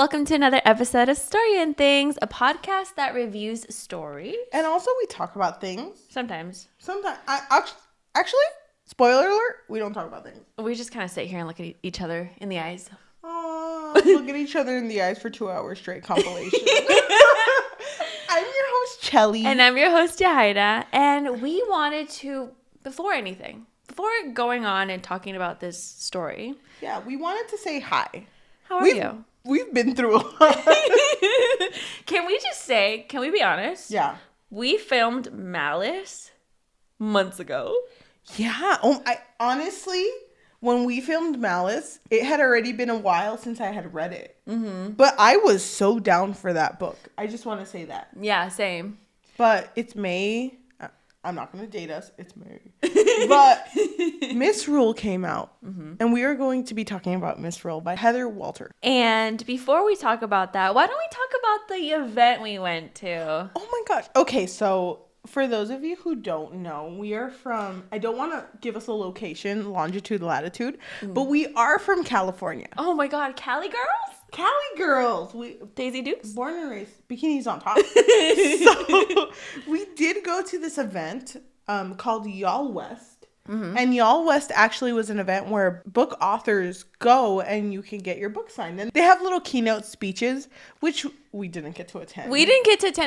welcome to another episode of Story and Things, a podcast that reviews stories. And also we talk about things. Sometimes. Actually, spoiler alert, we don't talk about things. We just kind of sit here and look at each other in the eyes. Oh, look at each other in the eyes for 2 hours straight compilation. I'm your host, Cheli. And I'm your host, Yajaira. And we wanted to, before going on and talking about this story. Yeah, we wanted to say hi. How are you? We've been through a lot. Can we be honest? Yeah. We filmed Malice months ago. Yeah. Honestly, when we filmed Malice, it had already been a while since I had read it. Mm-hmm. But I was so down for that book. I just want to say that. Yeah, same. But it's May. I'm not going to date us. It's May. But Misrule came out. Mm-hmm. And we are going to be talking about Misrule by Heather Walter. And before we talk about that, why don't we talk about the event we went to? Oh my gosh. Okay, so for those of you who don't know, we are from, I don't want to give us a location, longitude, latitude, but we are from California. Oh my God, Cali girls? Cali girls. Daisy Dukes? Born and raised. Bikinis on top. So we did go to this event called Y'all West. Mm-hmm. And Y'all West actually was an event where book authors go and you can get your book signed. And they have little keynote speeches, which we didn't get to attend.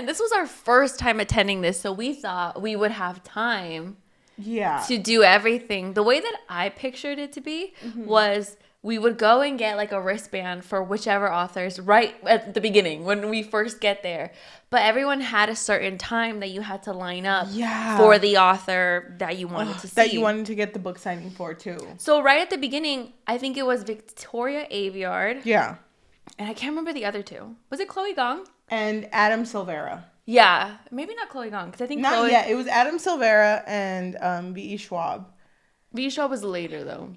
This was our first time attending this, so we thought we would have time to do everything. The way that I pictured it to be was we would go and get like a wristband for whichever authors right at the beginning when we first get there. But everyone had a certain time that you had to line up for the author that you wanted to see. That you wanted to get the book signing for too. So right at the beginning, I think it was Victoria Aveyard. Yeah. And I can't remember the other two. Was it Chloe Gong? And Adam Silvera. Yeah. Maybe not Chloe Gong, because I think Not yet. It was Adam Silvera and B.E. Schwab. B.E. Schwab was later though.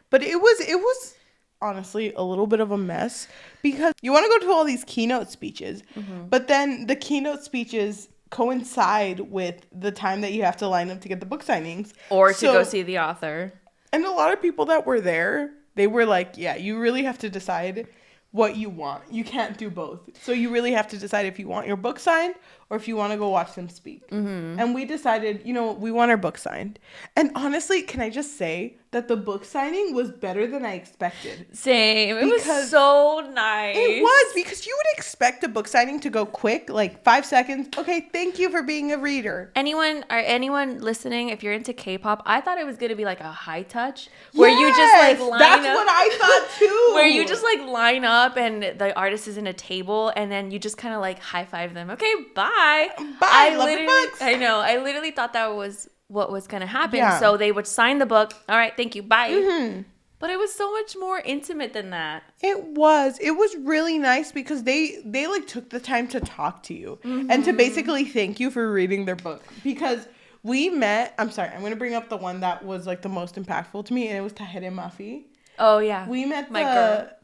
But it was honestly a little bit of a mess because you want to go to all these keynote speeches, but then the keynote speeches coincide with the time that you have to line up to get the book signings. Or to go see the author. And a lot of people that were there, they were like, yeah, you really have to decide what you want. You can't do both. So you really have to decide if you want your book signed or if you want to go watch them speak. Mm-hmm. And we decided, we want our book signed. And honestly, can I just say that the book signing was better than I expected? Same. It was so nice. It was, because you would expect a book signing to go quick, like 5 seconds. Okay, thank you for being a reader. Anyone listening, if you're into K-pop, I thought it was going to be like a high touch where you just like line up. That's what I thought too. Where you just like line up and the artist is in a table and then you just kind of like high five them. Okay, bye. Love your books. I know. I literally thought that was what was going to happen. Yeah. So they would sign the book. All right, thank you. Bye. Mm-hmm. But it was so much more intimate than that. It was really nice because they like took the time to talk to you and to basically thank you for reading their book. Because we met, I'm going to bring up the one that was like the most impactful to me, and it was Tahereh Mafi. Oh, yeah. We met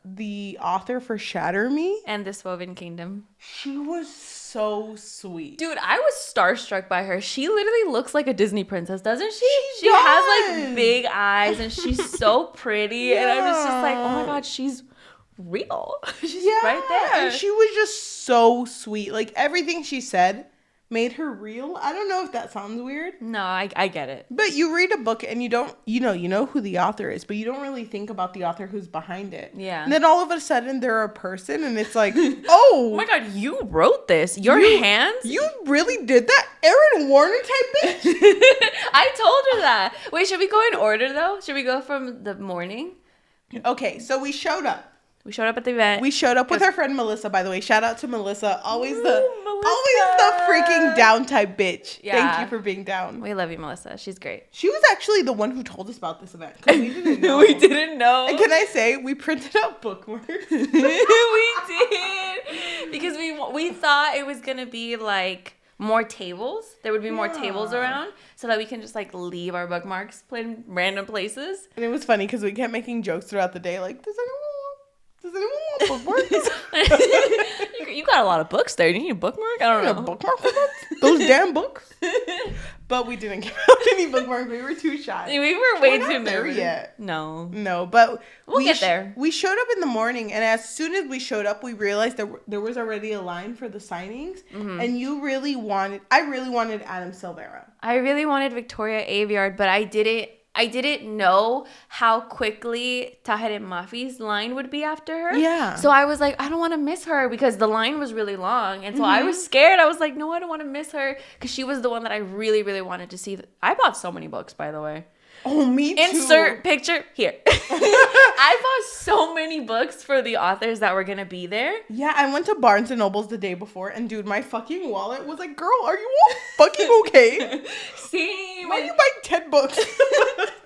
the author for Shatter Me. And This Woven Kingdom. She was so sweet. Dude, I was starstruck by her. She literally looks like a Disney princess, doesn't she? She has like big eyes and she's so pretty. Yeah. And I was just like, oh my God, she's real. She's right there. And she was just so sweet. Like everything she said made her real. I don't know if that sounds weird. No, I get it. But you read a book and you don't, you know who the author is, but you don't really think about the author who's behind it. Yeah. And then all of a sudden they're a person and it's like, oh my God, you wrote this. Your hands? You really did that? Erin Warner type bitch? I told her that. Wait, should we go in order though? Should we go from the morning? Okay, so we showed up. We showed up at the event. We showed up with our friend Melissa, by the way. Shout out to Melissa. Always the freaking down type bitch. Yeah. Thank you for being down. We love you, Melissa. She's great. She was actually the one who told us about this event. Because we didn't know. We didn't know. And can I say, we printed out bookmarks. We did. Because we thought it was going to be like more tables. There would be more tables around so that we can just like leave our bookmarks in random places. And it was funny because we kept making jokes throughout the day like, does anyone want bookmarks? You got a lot of books there. Do you need a bookmark? I don't know. A bookmark for that? Those damn books. But we didn't give out any bookmarks. We were too shy. We were way too not there nervous. Yet. No, but we'll get there. We showed up in the morning, and as soon as we showed up, we realized there was already a line for the signings. And I really wanted Adam Silvera. I really wanted Victoria Aveyard, but I didn't know how quickly Taher Mafi's line would be after her. Yeah. So I was like, I don't want to miss her because the line was really long. And so I was scared. I was like, no, I don't want to miss her because she was the one that I really, really wanted to see. I bought so many books, by the way. Oh, me too. Insert picture here. I bought so many books for the authors that were going to be there. Yeah, I went to Barnes & Noble's the day before, and dude, my fucking wallet was like, girl, are you all fucking okay? Same. Why are you buying 10 books?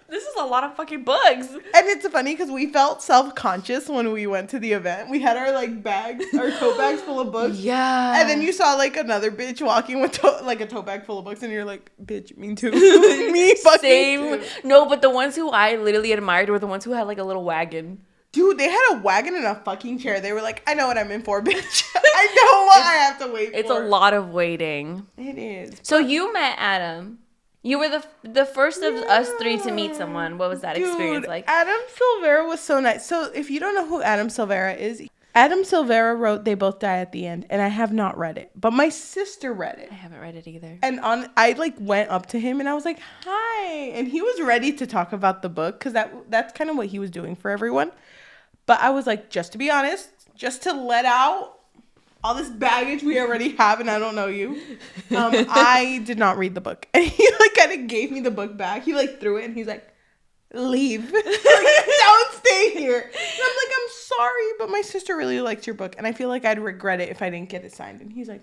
This is a lot of fucking books. And it's funny because we felt self-conscious when we went to the event. We had our bags, our tote bags full of books. Yeah. And then you saw another bitch walking with a tote bag full of books, and you're like, bitch, me too. Me fucking Same. too. No, but the ones who I literally admired were the ones who had a little wagon. Dude, they had a wagon and a fucking chair. They were like, I know what I'm in for, bitch. I know what I have to wait for. It's a lot of waiting. It is. So you met Adam. You were the first of us three to meet someone. What was that experience like? Adam Silvera was so nice. So if you don't know who Adam Silvera is, Adam Silvera wrote They Both Die at the End, and I have not read it. But my sister read it. I haven't read it either. And I went up to him and I was like, hi. And he was ready to talk about the book because that's kind of what he was doing for everyone. But I was like, just to be honest, just to let out all this baggage we already have, and I don't know you. I did not read the book. And he kind of gave me the book back. He threw it and he's like, leave. Don't stay here. And I'm like, I'm sorry, but my sister really liked your book. And I feel like I'd regret it if I didn't get it signed. And he's like,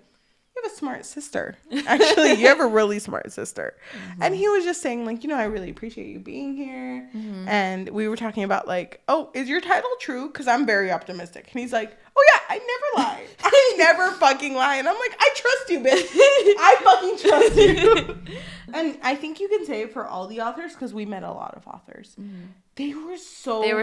you have a smart sister. Actually, you have a really smart sister. And he was just saying I really appreciate you being here. And we were talking about oh, is your title true? Because I'm very optimistic. And he's like, oh yeah, I never lie. I never fucking lie. And I'm like, I trust you, bitch. I fucking trust you. And I think you can say it for all the authors because we met a lot of authors. They were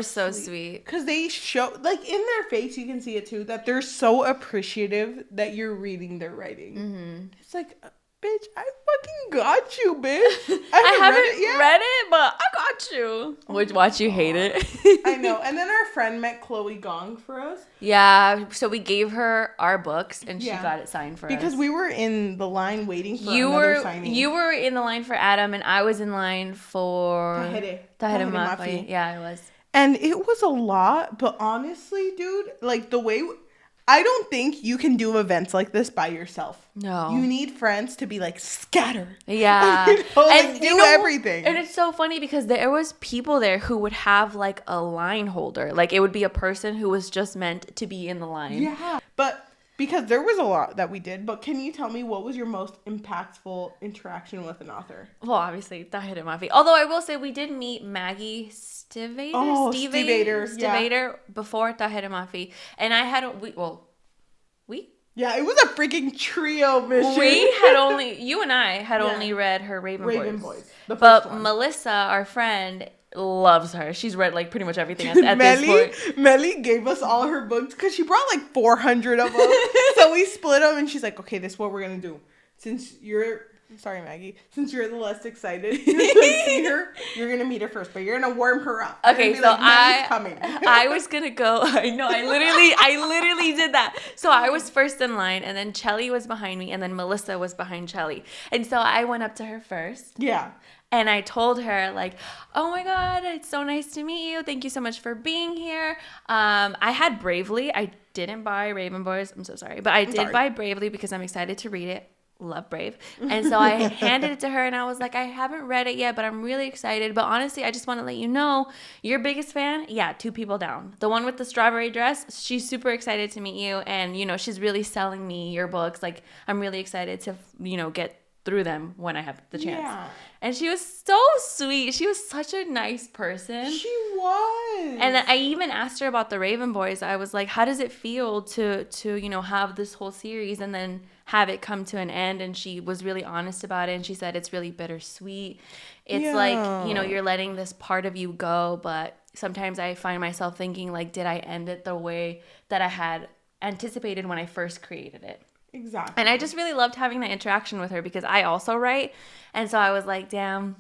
so sweet. Because they show, in their face, you can see it too, that they're so appreciative that you're reading their writing. It's like, bitch, I fucking got you, bitch. I haven't read it, but I got you. Would watch you hate it. I know. And then our friend met Chloe Gong for us. Yeah, so we gave her our books and she got it signed for us. Because we were in the line waiting for another signing. You were in the line for Adam and I was in line for Taher Mafi. Yeah, I was. And it was a lot, but honestly, dude, the way... I don't think you can do events like this by yourself. No. You need friends to be scatter. Yeah. And do everything. And it's so funny because there was people there who would have a line holder. It would be a person who was just meant to be in the line. Yeah. But because there was a lot that we did, but can you tell me what was your most impactful interaction with an author? Well, obviously, Taher Mafi. Although I will say we did meet Maggie Stivader. Oh, Stivader before Taher Mafi. And I had Yeah, it was a freaking trio mission. You and I had only read her Raven Boys. But Melissa, our friend, loves her. She's read pretty much everything at this point. Melly gave us all her books because she brought 400 of them. So we split them and she's like, okay, this is what we're going to do. Sorry, Maggie. Since you're the less excited to see her, you're going to meet her first, but you're going to warm her up. Okay, so I was going to go. I know, I literally did that. So I was first in line, and then Cheli was behind me, and then Melissa was behind Cheli. And so I went up to her first. Yeah. And I told her, oh my God, it's so nice to meet you. Thank you so much for being here. I had Bravely. I didn't buy Raven Boys. I'm so sorry. But I did buy Bravely because I'm excited to read it. Love Brave. And so I handed it to her and I was like, I haven't read it yet, but I'm really excited. But honestly, I just want to let you know, your biggest fan, 2 people down. The one with the strawberry dress, she's super excited to meet you. And, she's really selling me your books. I'm really excited to, get through them when I have the chance. Yeah. And she was so sweet. She was such a nice person. She was. And I even asked her about the Raven Boys. I was like, how does it feel to have this whole series and then have it come to an end? And she was really honest about it. And she said it's really bittersweet. It's you're letting this part of you go. But sometimes I find myself thinking did I end it the way that I had anticipated when I first created it? Exactly. And I just really loved having that interaction with her because I also write. And so I was like, damn,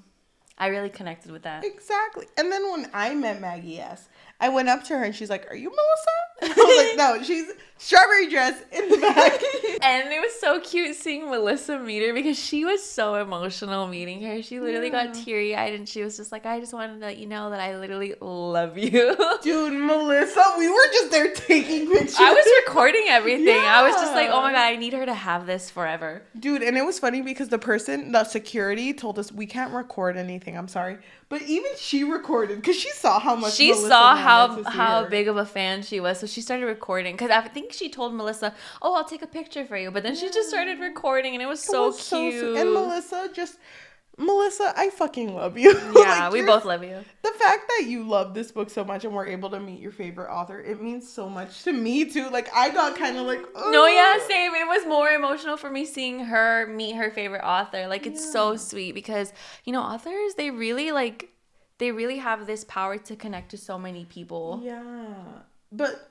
I really connected with that. Exactly. And then when I met Maggie S., I went up to her and she's like, "Are you Melissa?" And I was like, "No, she's strawberry dress in the back." And it was so cute seeing Melissa meet her because she was so emotional meeting her. She literally got teary-eyed and she was just like, "I just wanted to let you know that I literally love you." Dude, Melissa, we were just there taking pictures. I was recording everything. Yeah. I was just like, oh my God, I need her to have this forever. Dude, and it was funny because the security told us we can't record anything. I'm sorry. But even she recorded because she saw how much she Melissa saw wanted how big of a fan she was. So she started recording because I think she told Melissa, "Oh, I'll take a picture for you." But then she just started recording and it was so cute. And Melissa, I fucking love you. Yeah, we both love you. The fact that you love this book so much and were able to meet your favorite author, it means so much to me too. Like, I got kind of like, oh. No, yeah, same. It was more emotional for me seeing her meet her favorite author. Like, it's so sweet because, authors, they really have this power to connect to so many people. Yeah. But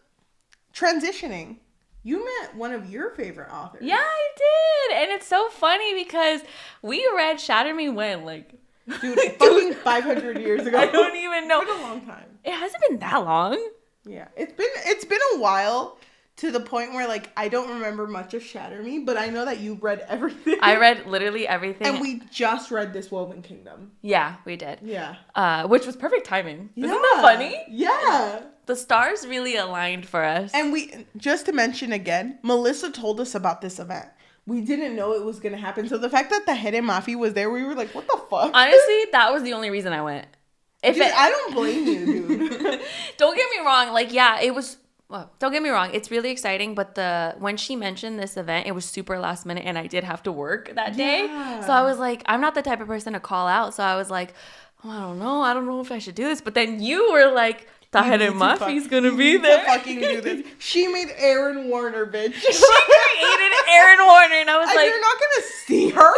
transitioning, you met one of your favorite authors. Yeah, I did. And it's so funny because we read Shatter Me when? Dude, fucking 500 years ago. I don't even know. It's been a long time. It hasn't been that long. Yeah. It's been a while to the point where, I don't remember much of Shatter Me, but I know that you read everything. I read literally everything. And we just read This Woven Kingdom. Yeah, we did. Yeah. Which was perfect timing. Isn't that funny? Yeah. The stars really aligned for us. And just to mention again, Melissa told us about this event. We didn't know it was going to happen. So the fact that the Hede Mafi was there, we were like, what the fuck? Honestly, that was the only reason I went. I don't blame you, dude. Don't get me wrong. It was... Well, don't get me wrong. It's really exciting. But when she mentioned this event, it was super last minute. And I did have to work that day. So I was like, I'm not the type of person to call out. So I was like, I don't know. I don't know if I should do this. But then you were like... Tahir Mafi's gonna be there. To fucking do this. She made Aaron Warner, bitch. She created Aaron Warner, and I was like, "You're not gonna see her."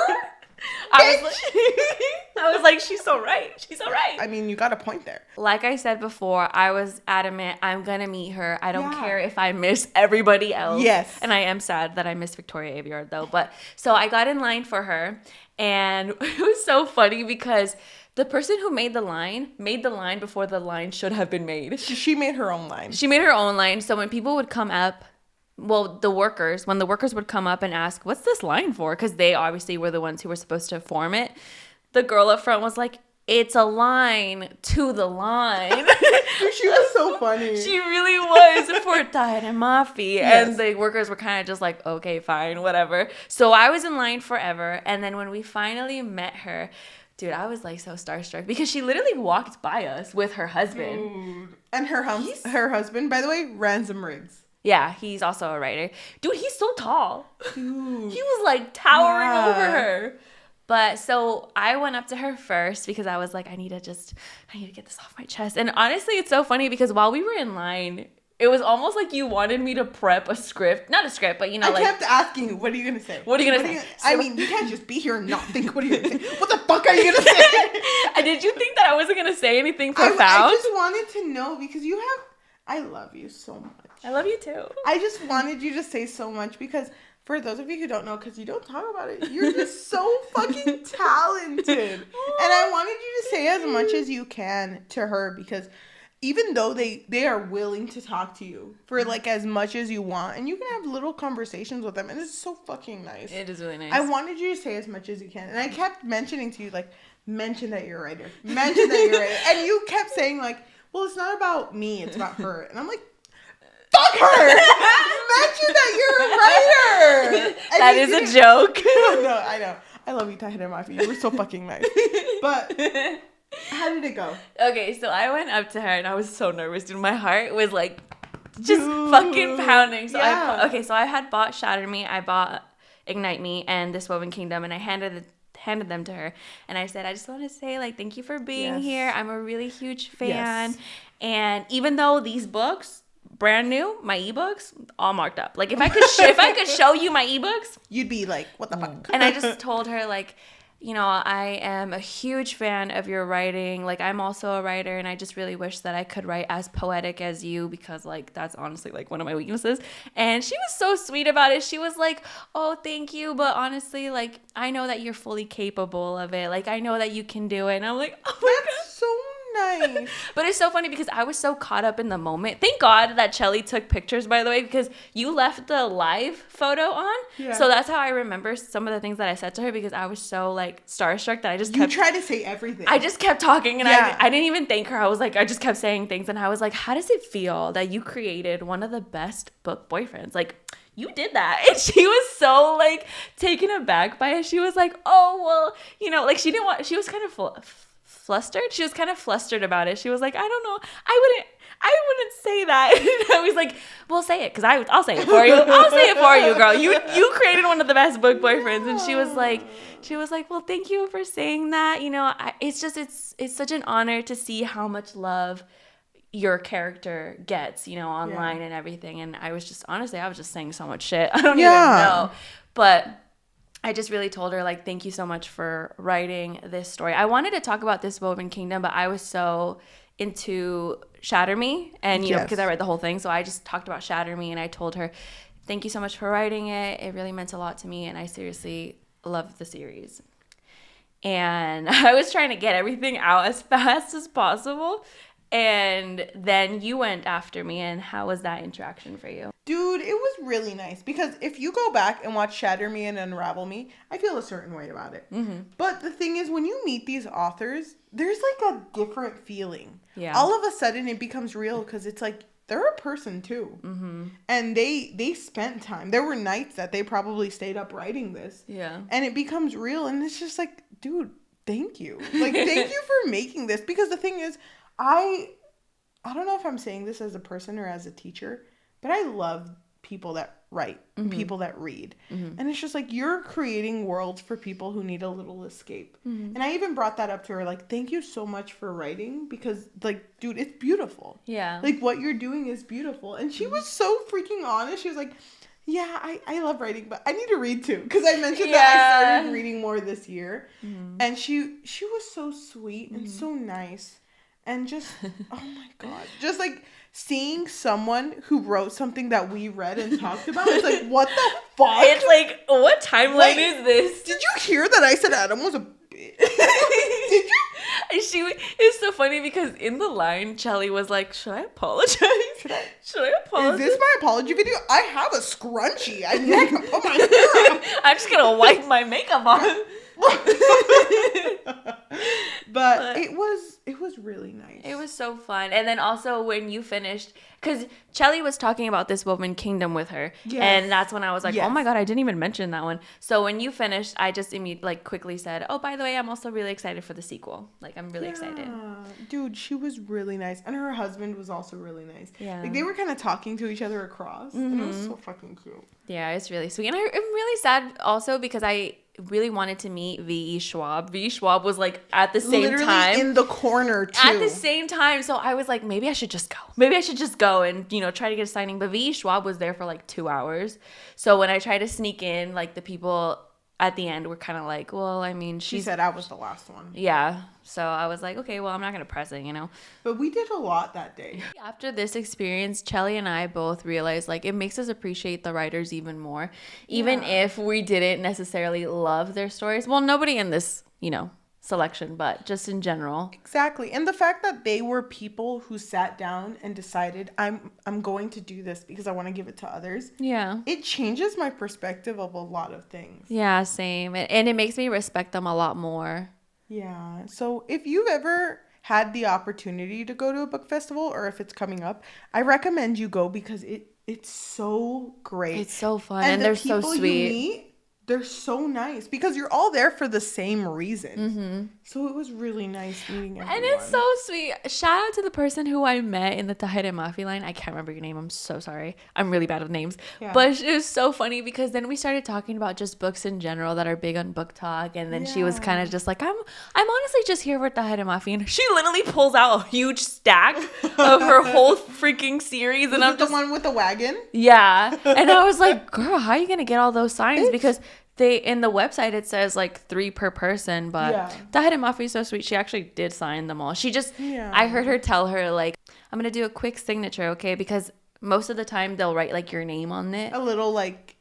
I was like, she's so right. She's so right. I mean, you got a point there. Like I said before, I was adamant. I'm gonna meet her. I don't care if I miss everybody else. Yes. And I am sad that I missed Victoria Aveyard though. But so I got in line for her, and it was so funny because the person who made the line before the line should have been made. She made her own line. She made her own line. So when people would come up, when the workers would come up and ask, what's this line for? Because they obviously were the ones who were supposed to form it. The girl up front was like, it's a line to the line. She was so funny. She really was for Tahir Mafi. Yes. And the workers were kind of just like, okay, fine, whatever. So I was in line forever. And then when we finally met her, dude, I was so starstruck because she literally walked by us with her husband. Dude. And her husband, by the way, Ransom Riggs. Yeah, he's also a writer. Dude, he's so tall. Dude. He was towering over her. But so I went up to her first because I was like, I need to get this off my chest. And honestly, it's so funny because while we were in line, it was almost like you wanted me to prep a script. Not a script, but I kept asking you, what are you going to say? What are you going to say? I mean, you can't just be here and not think, what are you going to say? What the fuck are you going to say? Did you think that I wasn't going to say anything profound? I just wanted to know because I love you so much. I love you too. I just wanted you to say so much because for those of you who don't know, because you don't talk about it, you're just so fucking talented. And I wanted you to say as much as you can to her because even though they are willing to talk to you for as much as you want, and you can have little conversations with them, and it's so fucking nice. It is really nice. I wanted you to say as much as you can, and I kept mentioning to you mention that you're a writer, mention that you're a writer, and you kept saying well, it's not about me, it's about her, and I'm like, fuck her! Mention that you're a writer. And that is a joke. No, I know. I love you, Tahir Mafi. You were so fucking nice. But how did it go? Okay, so I went up to her and I was so nervous, dude. My heart was just fucking pounding. So so I had bought Shatter Me, I bought Ignite Me and This Woven Kingdom, and I handed them to her, and I said, I just want to say thank you for being here. I'm a really huge fan, and even though these books brand new, my ebooks all marked up. If I could show you my ebooks, you'd be like, what the fuck? And I just told her you know, I am a huge fan of your writing. Like, I'm also a writer, and I just really wish that I could write as poetic as you, because, like, that's honestly, like, one of my weaknesses. And she was so sweet about it. She was like, oh, thank you, but honestly, like, I know that you're fully capable of it. Like, I know that you can do it. And I'm like, oh my God. So nice. But it's so funny because I was so caught up in the moment. Thank God that Cheli took pictures, by the way, because you left the live photo on. Yeah. So that's how I remember some of the things that I said to her, because I was so like starstruck that I just kept... You tried to say everything. I just kept talking, and I didn't even thank her. I was like, I just kept saying things, and I was like, how does it feel that you created one of the best book boyfriends? Like, you did that. And she was so like taken aback by it. She was like, oh, well, you know, like she was kind of flustered. She was kind of flustered about it. She was like, I don't know. I wouldn't say that. And I was like, well, say it, because I'll say it for you. I'll say it for you, girl. You created one of the best book boyfriends. And she was like, well, thank you for saying that. You know, it's such an honor to see how much love your character gets, you know, online and everything. And I was just, honestly, I was just saying so much shit. I don't even know. But I just really told her, like, thank you so much for writing this story. I wanted to talk about this Woven Kingdom, but I was so into Shatter Me, and, you know, because I read the whole thing. So I just talked about Shatter Me, and I told her, thank you so much for writing it. It really meant a lot to me, and I seriously loved the series. And I was trying to get everything out as fast as possible. And then you went after me, and how was that interaction for you? Dude, it was really nice, because if you go back and watch Shatter Me and Unravel Me, I feel a certain way about it. Mm-hmm. But the thing is, when you meet these authors, there's like a different feeling. Yeah. All of a sudden, it becomes real, because it's like, they're a person too. Mm-hmm. And they spent time. There were nights that they probably stayed up writing this. Yeah. And it becomes real, and it's just like, dude, thank you. Like, thank you for making this, because the thing is, I don't know if I'm saying this as a person or as a teacher, but I love people that write, people that read. Mm-hmm. And it's just like, you're creating worlds for people who need a little escape. Mm-hmm. And I even brought that up to her, like, thank you so much for writing, because, like, dude, it's beautiful. Yeah. Like, what you're doing is beautiful. And she was so freaking honest. She was like, yeah, I love writing, but I need to read too. Because I mentioned that I started reading more this year. Mm-hmm. And she was so sweet and so nice. And just, oh my God, just like seeing someone who wrote something that we read and talked about, it's like, what the fuck? It's like, what timeline is this? Did you hear that I said Adam was a bitch? Did you? It's so funny, because in the line, Cheli was like, should I apologize? Should I apologize? Is this my apology video? I have a scrunchie. I can put my hair up. I'm just going to wipe my makeup on. But it was really nice. It was so fun. And then also when you finished, because Cheli was talking about this Woven Kingdom with her, and that's when I was like, oh my God, I didn't even mention that one. So when you finished, I just quickly said, oh, by the way, I'm also really excited for the sequel. Like, I'm really excited. Dude, she was really nice, and her husband was also really nice. Yeah, like, they were kind of talking to each other across, and it was so fucking cute. Yeah, it's really sweet. And I'm really sad also, because I really wanted to meet V.E. Schwab. V.E. Schwab was like at the same time. In the corner too. At the same time. So I was like, maybe I should just go and, you know, try to get a signing. But V.E. Schwab was there for like 2 hours. So when I tried to sneak in, like, the people at the end were kind of like, well, I mean, she said I was the last one. Yeah. So I was like, okay, well, I'm not going to press it, you know. But we did a lot that day. After this experience, Cheli and I both realized, like, it makes us appreciate the writers even more. Even if we didn't necessarily love their stories. Well, nobody in this, you know, selection, but just in general. Exactly. And the fact that they were people who sat down and decided, I'm going to do this because I want to give it to others. Yeah. It changes my perspective of a lot of things. Yeah, same. And it makes me respect them a lot more. Yeah. So if you've ever had the opportunity to go to a book festival, or if it's coming up, I recommend you go, because it's so great. It's so fun, and they're so sweet. You meet, they're so nice, because you're all there for the same reason. Mm-hmm. So it was really nice meeting everyone. And it's so sweet. Shout out to the person who I met in the Tahiti Mafi line. I can't remember your name. I'm so sorry. I'm really bad with names. Yeah. But it was so funny, because then we started talking about just books in general that are big on book talk. And then she was kind of just like, I'm honestly just here for Tahiti Mafi. And she literally pulls out a huge stack of her whole freaking series. And I'm the one with the wagon? Yeah. And I was like, girl, how are you going to get all those signs? Because in the website it says like 3 per person, but the head mafia is so sweet. She actually did sign them all. She just I heard her tell her like, I'm gonna do a quick signature, okay? Because most of the time they'll write like your name on it, a little like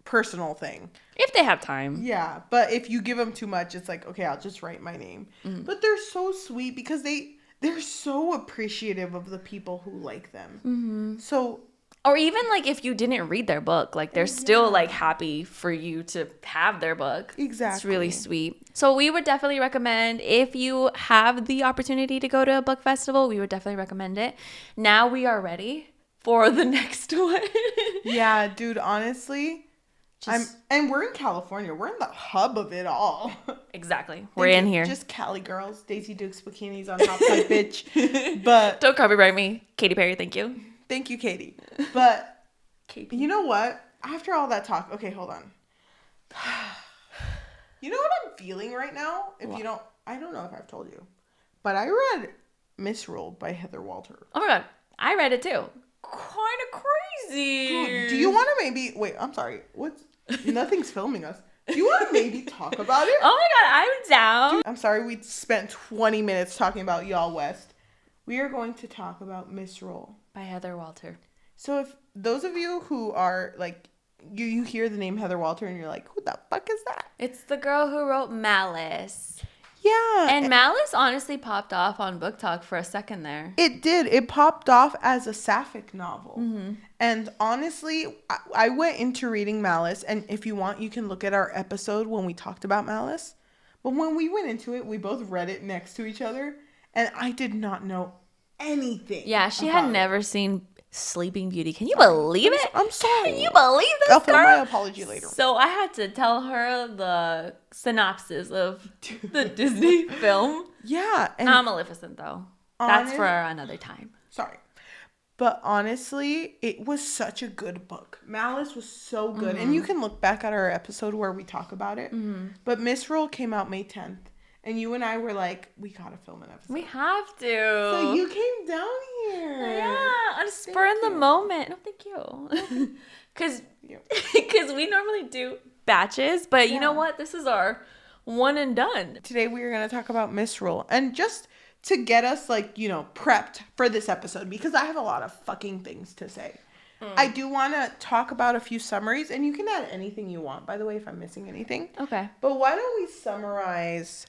personal thing if they have time. Yeah, but if you give them too much, it's like, okay, I'll just write my name. But they're so sweet because they're so appreciative of the people who like them. So, or even like if you didn't read their book, like they're still like happy for you to have their book. Exactly. It's really sweet. So we would definitely recommend, if you have the opportunity to go to a book festival, we would definitely recommend it. Now we are ready for the next one. Yeah, dude, honestly, and we're in California. We're in the hub of it all. Exactly. We're in here. Just Cali girls. Daisy Dukes bikinis on Hot Side Bitch. But don't copyright me. Katy Perry, thank you. Thank you, Katie. But you know what? After all that talk, okay, hold on. You know what I'm feeling right now? I don't know if I've told you, but I read Misrule by Heather Walter. Oh my god, I read it too. Kind of crazy. Do you want to maybe wait? I'm sorry. Nothing's filming us. Do you want to maybe talk about it? Oh my god, I'm down. I'm sorry we spent 20 minutes talking about Y'all West. We are going to talk about Misrule by Heather Walter. So if those of you who are like, you hear the name Heather Walter and you're like, who the fuck is that? It's the girl who wrote Malice. Yeah. And Malice honestly popped off on Book Talk for a second there. It did. It popped off as a sapphic novel. And honestly, I went into reading Malice. And if you want, you can look at our episode when we talked about Malice. But when we went into it, we both read it next to each other. And I did not know anything. Yeah, she had never seen Sleeping Beauty. Can you believe it? I'm sorry. Can you believe this, I'll throw my apology later. So I had to tell her the synopsis of the Disney film. Yeah. Not Maleficent, though. That's for another time. Sorry. But honestly, it was such a good book. Malice was so good. And you can look back at our episode where we talk about it. But Misrule came out May 10th. And you and I were like, we gotta film an episode. We have to. So you came down here. Yeah, on a spur in the moment. No, thank you. Because we normally do batches, but you know what? This is our one and done. Today we are going to talk about Misrule. And just to get us prepped for this episode, because I have a lot of fucking things to say. I do want to talk about a few summaries, and you can add anything you want, by the way, if I'm missing anything. Okay. But why don't we summarize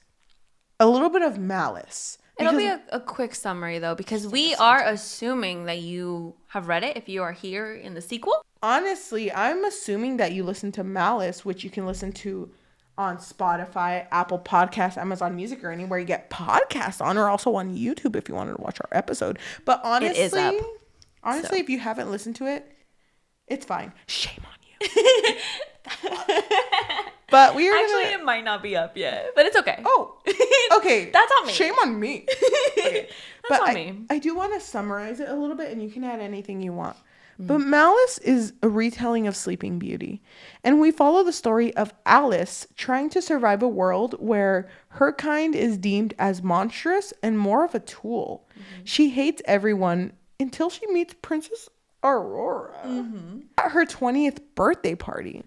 a little bit of Malice? It'll be a quick summary, though, because we are assuming that you have read it if you are here in the sequel. Honestly, I'm assuming that you listen to Malice, which you can listen to on Spotify, Apple Podcasts, Amazon Music, or anywhere you get podcasts on, or also on YouTube if you wanted to watch our episode. But honestly, it is up. Honestly, if you haven't listened to it, it's fine. Shame on you. But we are it might not be up yet, but it's okay. Oh, okay. That's on me. Shame on me. Okay. That's on me. I do want to summarize it a little bit, and you can add anything you want. But Malice is a retelling of Sleeping Beauty, and we follow the story of Alice trying to survive a world where her kind is deemed as monstrous and more of a tool. She hates everyone until she meets Princess Aurora at her 20th birthday party.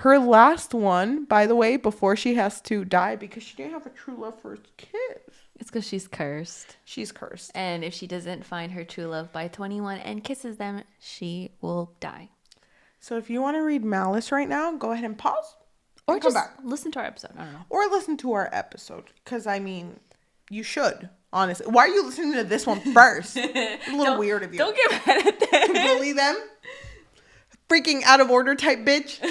Her last one, by the way, before she has to die because she didn't have a true love for his kiss. It's because she's cursed. She's cursed. And if she doesn't find her true love by 21 and kisses them, she will die. So if you want to read Malice right now, go ahead and pause. Or just listen to our episode. I don't know. Or listen to our episode. Because, I mean, you should, honestly. Why are you listening to this one first? It's a little weird of you. Don't get mad at them. Bully them. Freaking out of order type bitch.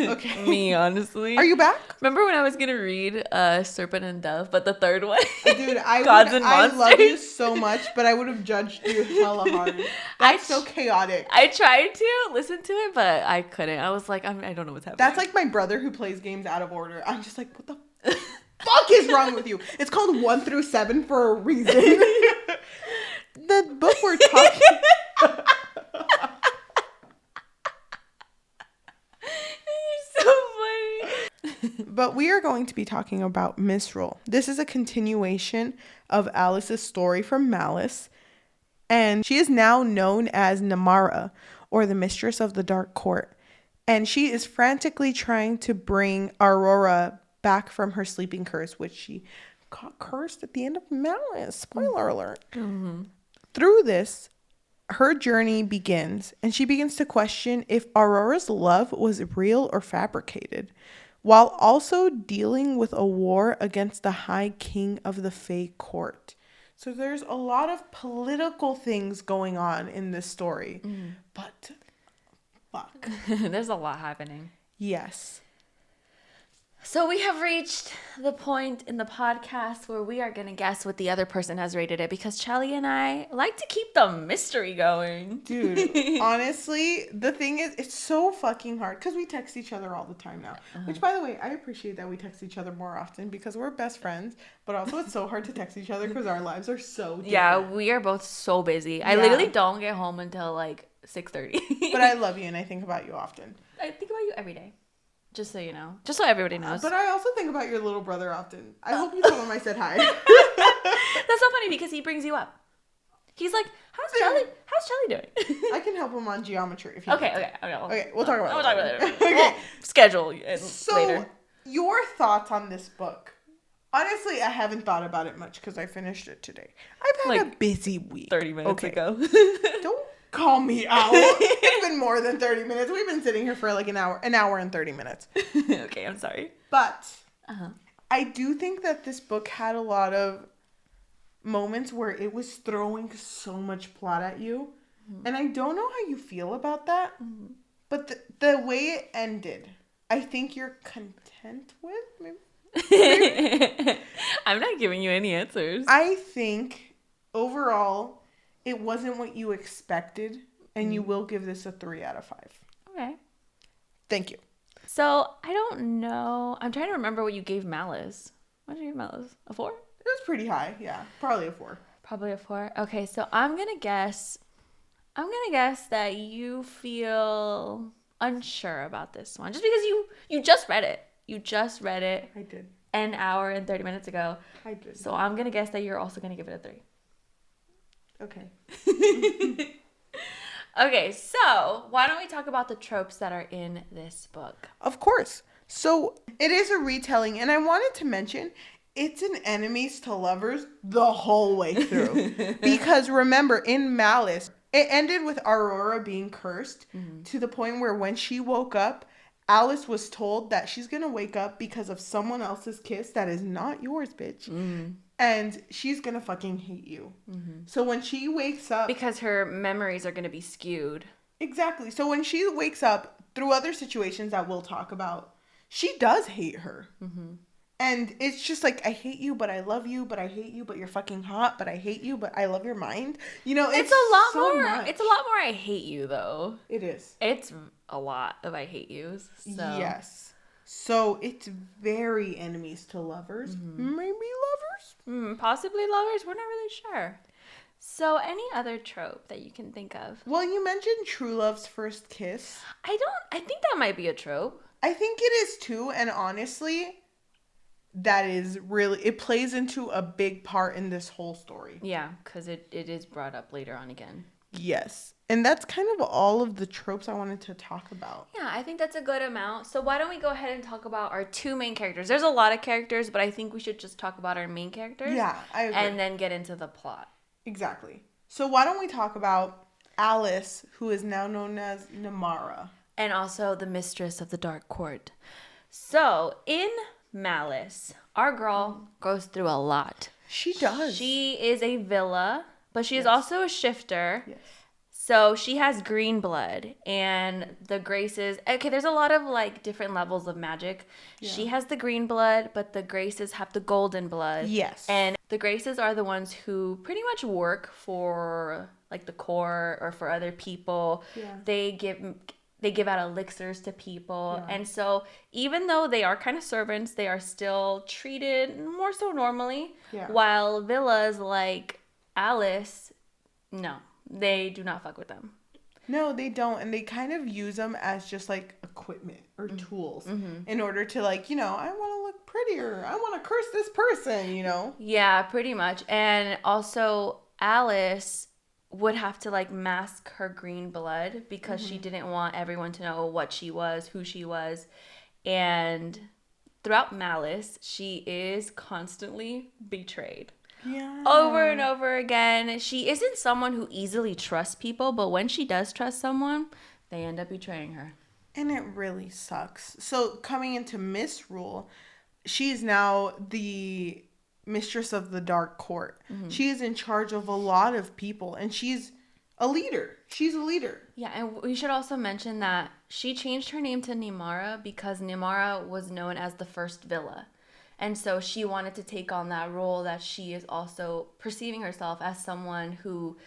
Okay. Me, honestly. Are you back? Remember when I was going to read Serpent and Dove, but the third one? Dude, I love you so much, but I would have judged you hella hard. That's so chaotic. I tried to listen to it, but I couldn't. I was like, I don't know what's happening. That's like my brother who plays games out of order. I'm just like, what the fuck is wrong with you? It's called 1 through 7 for a reason. The book we're talking... But we are going to be talking about Misrule. This is a continuation of Alice's story from Malice. And she is now known as Namara, or the Mistress of the Dark Court. And she is frantically trying to bring Aurora back from her sleeping curse, which she got cursed at the end of Malice. Spoiler alert. Mm-hmm. Through this, her journey begins, and she begins to question if Aurora's love was real or fabricated, while also dealing with a war against the High King of the Fae Court. So there's a lot of political things going on in this story. But fuck. There's a lot happening. Yes. So we have reached the point in the podcast where we are going to guess what the other person has rated it, because Cheli and I like to keep the mystery going. Dude, honestly, the thing is, it's so fucking hard because we text each other all the time now. Which, by the way, I appreciate that we text each other more often because we're best friends. But also, it's so hard to text each other because our lives are so different. Yeah, we are both so busy. I literally don't get home until like 6:30. But I love you and I think about you often. I think about you every day. Just so you know. Just so everybody knows. But I also think about your little brother often. I hope you told him I said hi. That's so funny because he brings you up. He's like, how's Cheli doing? I can help him on geometry if you Okay, we'll talk about it. We'll talk about it. Okay. We'll schedule So, later. Your thoughts on this book? Honestly, I haven't thought about it much because I finished it today. I've had a busy week. 30 minutes ago. Don't call me out. It's been more than 30 minutes. We've been sitting here for like an hour and 30 minutes. Okay, I'm sorry. But I do think that this book had a lot of moments where it was throwing so much plot at you. And I don't know how you feel about that. But the way it ended, I think you're content with. Maybe? I'm not giving you any answers. I think overall it wasn't what you expected, and you will give this a 3 out of 5. Okay. Thank you. So, I don't know. I'm trying to remember what you gave Malice. What did you give Malice? A 4? It was pretty high, yeah. Probably a 4. Probably a 4. Okay, so I'm gonna guess that you feel unsure about this one. Just because you just read it. You just read it. I did. An hour and 30 minutes ago. I did. So I'm gonna guess that you're also gonna give it a 3. Okay. Okay, so why don't we talk about the tropes that are in this book? Of course. So it is a retelling, and I wanted to mention it's an enemies to lovers the whole way through. Because remember, in Malice, it ended with Aurora being cursed to the point where when she woke up, Alice was told that she's going to wake up because of someone else's kiss that is not yours, bitch. And she's going to fucking hate you. So when she wakes up... Because her memories are going to be skewed. Exactly. So when she wakes up, through other situations that we'll talk about, she does hate her. And it's just like, I hate you, but I love you, but I hate you, but you're fucking hot, but I hate you, but I love your mind. You know, it's a lot so more. much. It's a lot more I hate you, though. It is. It's a lot of I hate yous. So. Yes. So it's very enemies to lovers. Maybe lovers? Possibly lovers. We're not really sure. So any other trope that you can think of? Well, you mentioned true love's first kiss. I think that might be a trope. I think it is too. And honestly, that is really, it plays into a big part in this whole story. Yeah, because it is brought up later on again. Yes. And that's kind of all of the tropes I wanted to talk about. Yeah, I think that's a good amount. So why don't we go ahead and talk about our 2 main characters? There's a lot of characters, but I think we should just talk about our main characters. Yeah, I agree. And then get into the plot. Exactly. So why don't we talk about Alice, who is now known as Namara. And also the mistress of the Dark Court. So, in Malice, our girl goes through a lot. She does. She is a villa, but she is also a shifter. Yes. So she has green blood, and the Graces... Okay, there's a lot of, like, different levels of magic. Yeah. She has the green blood, but the Graces have the golden blood. Yes. And the Graces are the ones who pretty much work for, like, the court or for other people. Yeah. They give out elixirs to people. Yeah. And so even though they are kind of servants, they are still treated more so normally. Yeah. While villas like Alice, no. They do not fuck with them. No, they don't. And they kind of use them as just like equipment or tools in order to, like, you know, I want to look prettier. I want to curse this person, you know? Yeah, pretty much. And also Alice would have to like mask her green blood because she didn't want everyone to know what she was, who she was. And throughout Malice, she is constantly betrayed. Yeah. Over and over again. She isn't someone who easily trusts people, but when she does trust someone, they end up betraying her. And it really sucks. So coming into Misrule, she is now the mistress of the Dark Court. She is in charge of a lot of people, and she's a leader. She's a leader. Yeah, and we should also mention that she changed her name to Nimara because Nimara was known as the first Villa. And so she wanted to take on that role that she is also perceiving herself as someone who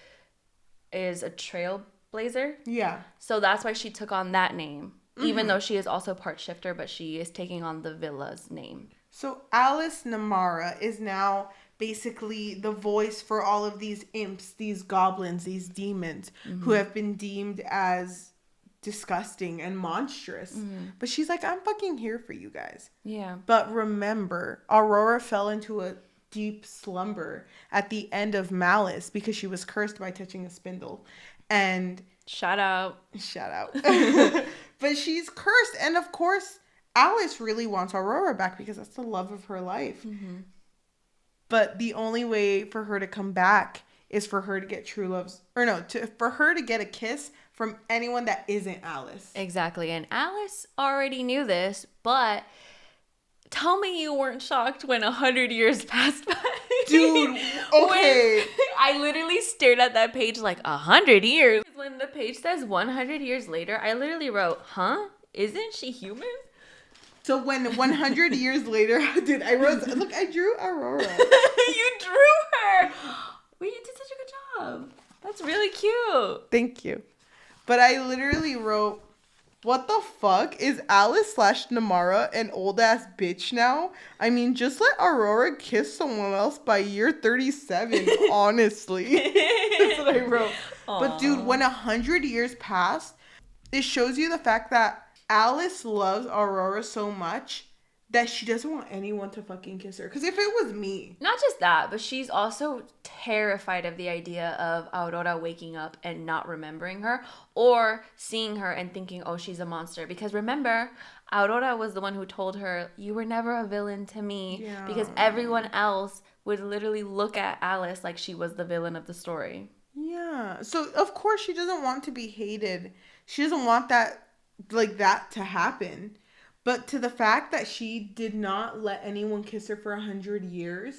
is a trailblazer. Yeah. So that's why she took on that name, even though she is also part shifter, but she is taking on the Villa's name. So Alice Namara is now basically the voice for all of these imps, these goblins, these demons who have been deemed as disgusting and monstrous. But she's like, I'm fucking here for you guys. Yeah. But remember, Aurora fell into a deep slumber at the end of Malice because she was cursed by touching a spindle. And shout out. But she's cursed. And of course, Alice really wants Aurora back because that's the love of her life. But the only way for her to come back is for her to get true love's, or no, for her to get a kiss from anyone that isn't Alice. Exactly. And Alice already knew this, but tell me you weren't shocked when 100 years passed by. Dude, okay. I literally stared at that page like 100 years. When the page says 100 years later, I literally wrote, huh? Isn't she human? So when 100 years later, dude, I drew Aurora. You drew her. Well, you did such a good job. That's really cute. Thank you. But I literally wrote, what the fuck? Is Alice / Namara an old ass bitch now? I mean, just let Aurora kiss someone else by year 37, honestly. That's what I wrote. Aww. But dude, when 100 years passed, it shows you the fact that Alice loves Aurora so much that she doesn't want anyone to fucking kiss her. Because if it was me... Not just that, but she's also terrified of the idea of Aurora waking up and not remembering her. Or seeing her and thinking, oh, she's a monster. Because remember, Aurora was the one who told her, you were never a villain to me. Yeah. Because everyone else would literally look at Alice like she was the villain of the story. Yeah. So, of course, she doesn't want to be hated. She doesn't want that to happen. But to the fact that she did not let anyone kiss her for 100 years.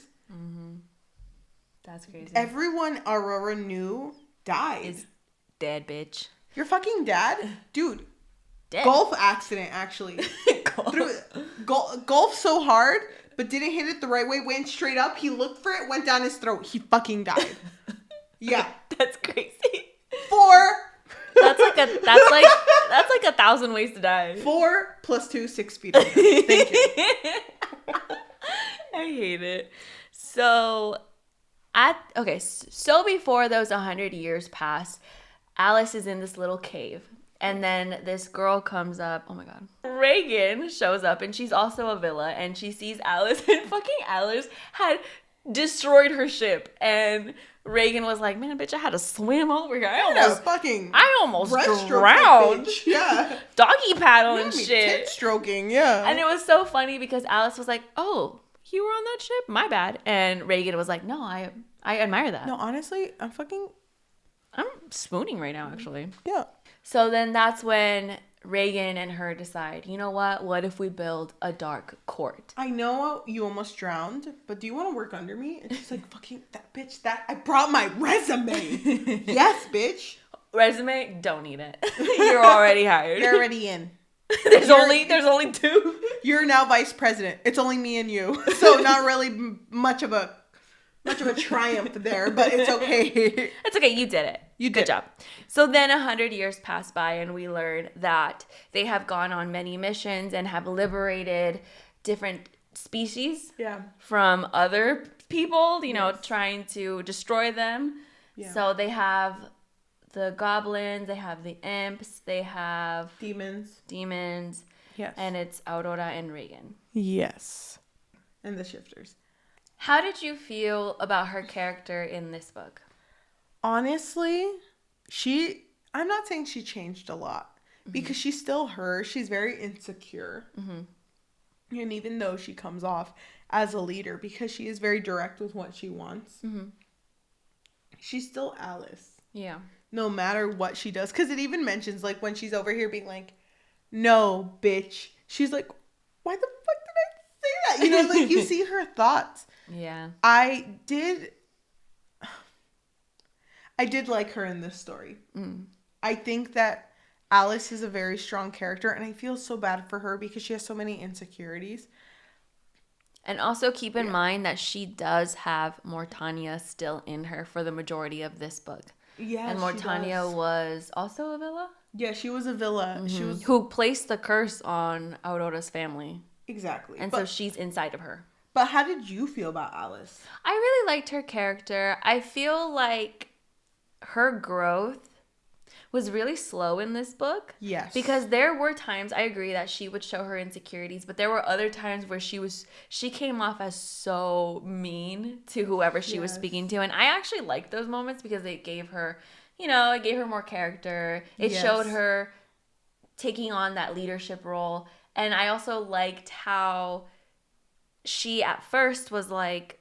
That's crazy. Everyone Aurora knew died. Is dead, bitch. Your fucking dad? Dude. Dead. Golf accident, actually. Golf so hard, but didn't hit it the right way. Went straight up. He looked for it, went down his throat. He fucking died. Yeah. That's crazy. 4. That's like 1,000 ways to die. 4 + 2, 6 feet. Thank you. I hate it. So before those 100 years pass, Alice is in this little cave. And then this girl comes up. Oh my God. Reagan shows up and she's also a villa. And she sees Alice and fucking Alice had destroyed her ship. And Reagan was like, man, bitch, I had to swim over here. I almost drowned. Yeah. Doggy paddle and shit. Tit stroking, yeah. And it was so funny because Alice was like, oh, you were on that ship? My bad. And Reagan was like, no, I admire that. No, honestly, I'm spooning right now, actually. Yeah. So then that's when Reagan and her decide, you know what? What if we build a dark court? I know you almost drowned, but do you want to work under me? And she's like, fucking that bitch, I brought my resume. Yes, bitch. Resume? Don't need it. You're already hired. You're already in. There's only 2. You're now vice president. It's only me and you. So not really much of a triumph there, but it's okay. It's okay. You did it. Good job. So then 100 years pass by and we learn that they have gone on many missions and have liberated different species from other people, trying to destroy them. Yeah. So they have the goblins, they have the imps, they have demons. Yes. And it's Aurora and Reagan. Yes. And the shifters. How did you feel about her character in this book? Honestly, I'm not saying she changed a lot because she's still her. She's very insecure. And even though she comes off as a leader because she is very direct with what she wants, she's still Alice. Yeah. No matter what she does. Because it even mentions, like, when she's over here being like, no, bitch. She's like, why the fuck did I say that? You know, like, you see her thoughts. Yeah. I did like her in this story. I think that Alice is a very strong character, and I feel so bad for her because she has so many insecurities. And also keep in mind that she does have Mortania still in her for the majority of this book. Yeah, and Mortania was also a villa? Yeah, she was a villa. She was who placed the curse on Aurora's family. Exactly. And so she's inside of her. But how did you feel about Alice? I really liked her character. I feel like her growth was really slow in this book. Yes. Because there were times, I agree, that she would show her insecurities, but there were other times where she came off as so mean to whoever she was speaking to. And I actually liked those moments because it gave her, it gave her more character. It showed her taking on that leadership role. And I also liked how she at first was like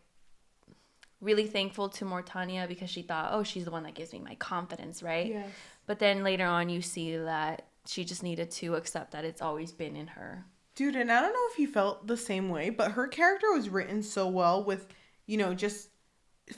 really thankful to Mortania because she thought, oh, she's the one that gives me my confidence, right? Yes. But then later on you see that she just needed to accept that it's always been in her. Dude, and I don't know if you felt the same way, but her character was written so well with, just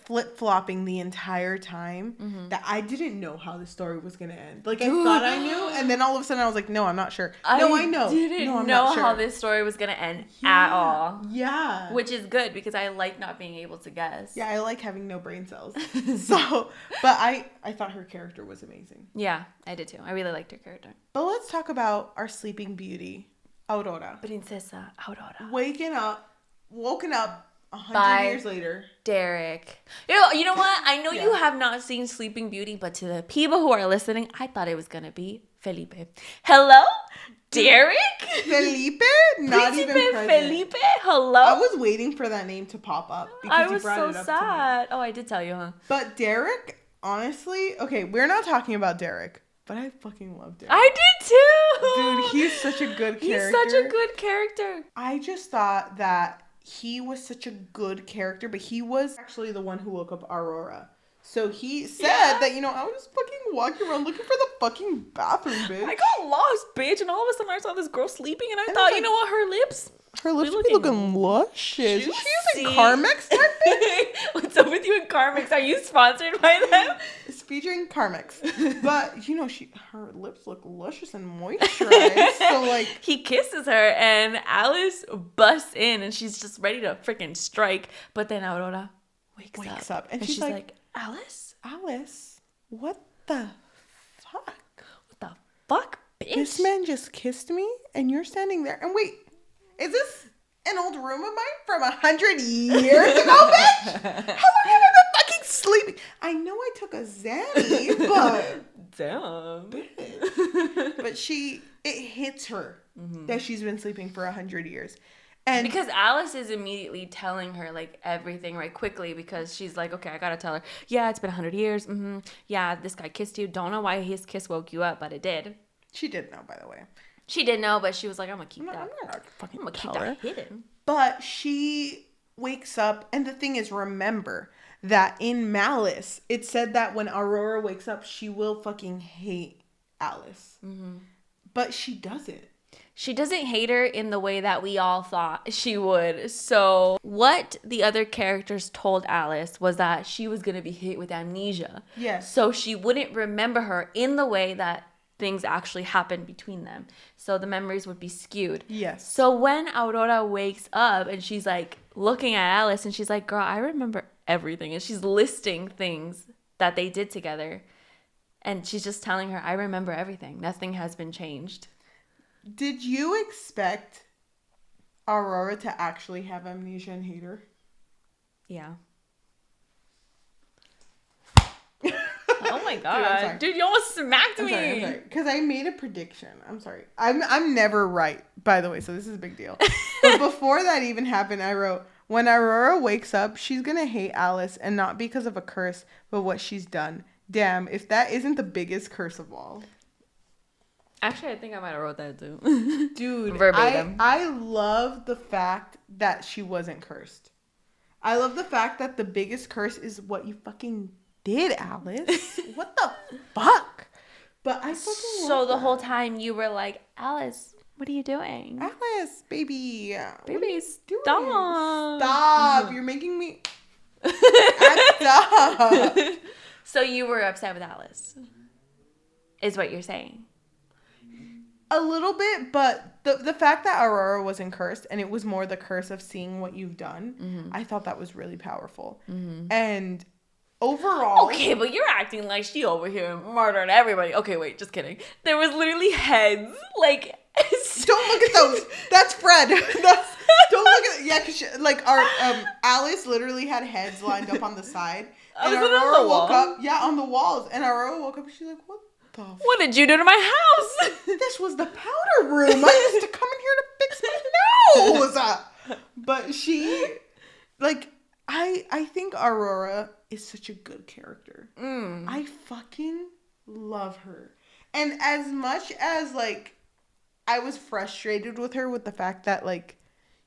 flip-flopping the entire time that I didn't know how the story was going to end. Like, I thought I knew, and then all of a sudden I was like, no, I'm not sure. I know. I didn't know how this story was going to end at all. Yeah. Which is good because I like not being able to guess. Yeah, I like having no brain cells. But I thought her character was amazing. Yeah, I did too. I really liked her character. But let's talk about our sleeping beauty, Aurora. Princesa Aurora. Woken up 100 years later. Derek. You know what? I know you have not seen Sleeping Beauty, but to the people who are listening, I thought it was going to be Felipe. Hello? Derek? Felipe? Not even present. Felipe? Hello? I was waiting for that name to pop up because you brought it up sad. To me. Oh, I did tell you, huh? But Derek, honestly, okay, we're not talking about Derek, but I fucking love Derek. I did too! Dude, he's such a good character. He's such a good character. I just thought that he was such a good character, but he was actually the one who woke up Aurora. So he said that, I was just fucking walking around looking for the fucking bathroom, bitch. I got lost, bitch, and all of a sudden I saw this girl sleeping, and I thought, you know what, her lips be looking luscious. Is she using Carmex type thing? What's up with you and Carmex? Are you sponsored by them? It's featuring Carmex. But, her lips look luscious and moisturized. So, like... He kisses her, and Alice busts in, and she's just ready to freaking strike. But then Aurora wakes up. And she's like, Alice? Alice? What the fuck? What the fuck, bitch? This man just kissed me, and you're standing there. And wait... Is this an old room of mine from 100 years ago, bitch? How long have I been fucking sleeping? I know I took a Zanny, but... Damn. But it hits her that she's been sleeping for 100 years. And because Alice is immediately telling her, like, everything right quickly because she's like, okay, I gotta tell her. Yeah, it's been 100 years. Yeah, this guy kissed you. Don't know why his kiss woke you up, but it did. She did know, by the way. She did know, but she was like, I'm going to keep that. I'm not fucking going to keep that hidden. But she wakes up, and the thing is, remember that in Malice, it said that when Aurora wakes up, she will fucking hate Alice. But she doesn't. She doesn't hate her in the way that we all thought she would. So what the other characters told Alice was that she was going to be hit with amnesia. Yes. So she wouldn't remember her in the way that things actually happened between them. So the memories would be skewed. Yes. So when Aurora wakes up and she's like looking at Alice and she's like, girl, I remember everything. And she's listing things that they did together. And she's just telling her, I remember everything. Nothing has been changed. Did you expect Aurora to actually have amnesia and hate her? Yeah. Oh my god. Dude, you almost smacked me. I'm sorry. Because I made a prediction. I'm sorry. I'm never right, by the way, so this is a big deal. But before that even happened, I wrote, when Aurora wakes up, she's going to hate Alice, and not because of a curse, but what she's done. Damn, if that isn't the biggest curse of all. Actually, I think I might have wrote that too. Dude, verbatim. I love the fact that she wasn't cursed. I love the fact that the biggest curse is what you fucking did, Alice. What the fuck? But I fucking love the whole time you were like, Alice, what are you doing? Alice, baby. Baby, stop. Stop. You're making me act up. So you were upset with Alice, is what you're saying. A little bit, but the fact that Aurora wasn't cursed and it was more the curse of seeing what you've done, I thought that was really powerful. And overall... Okay, but you're acting like she over here murdered everybody. Okay, wait, just kidding. There was literally heads, like... Don't look at those. That's Fred. Don't look at... Yeah, because like our Alice literally had heads lined up on the side. And Aurora woke up... Yeah, on the walls. And Aurora woke up and she's like, what did you do to my house? This was the powder room. I used to come in here to fix my nose. But she, like, I think Aurora is such a good character. I fucking love her. And as much as, like, I was frustrated with her with the fact that, like,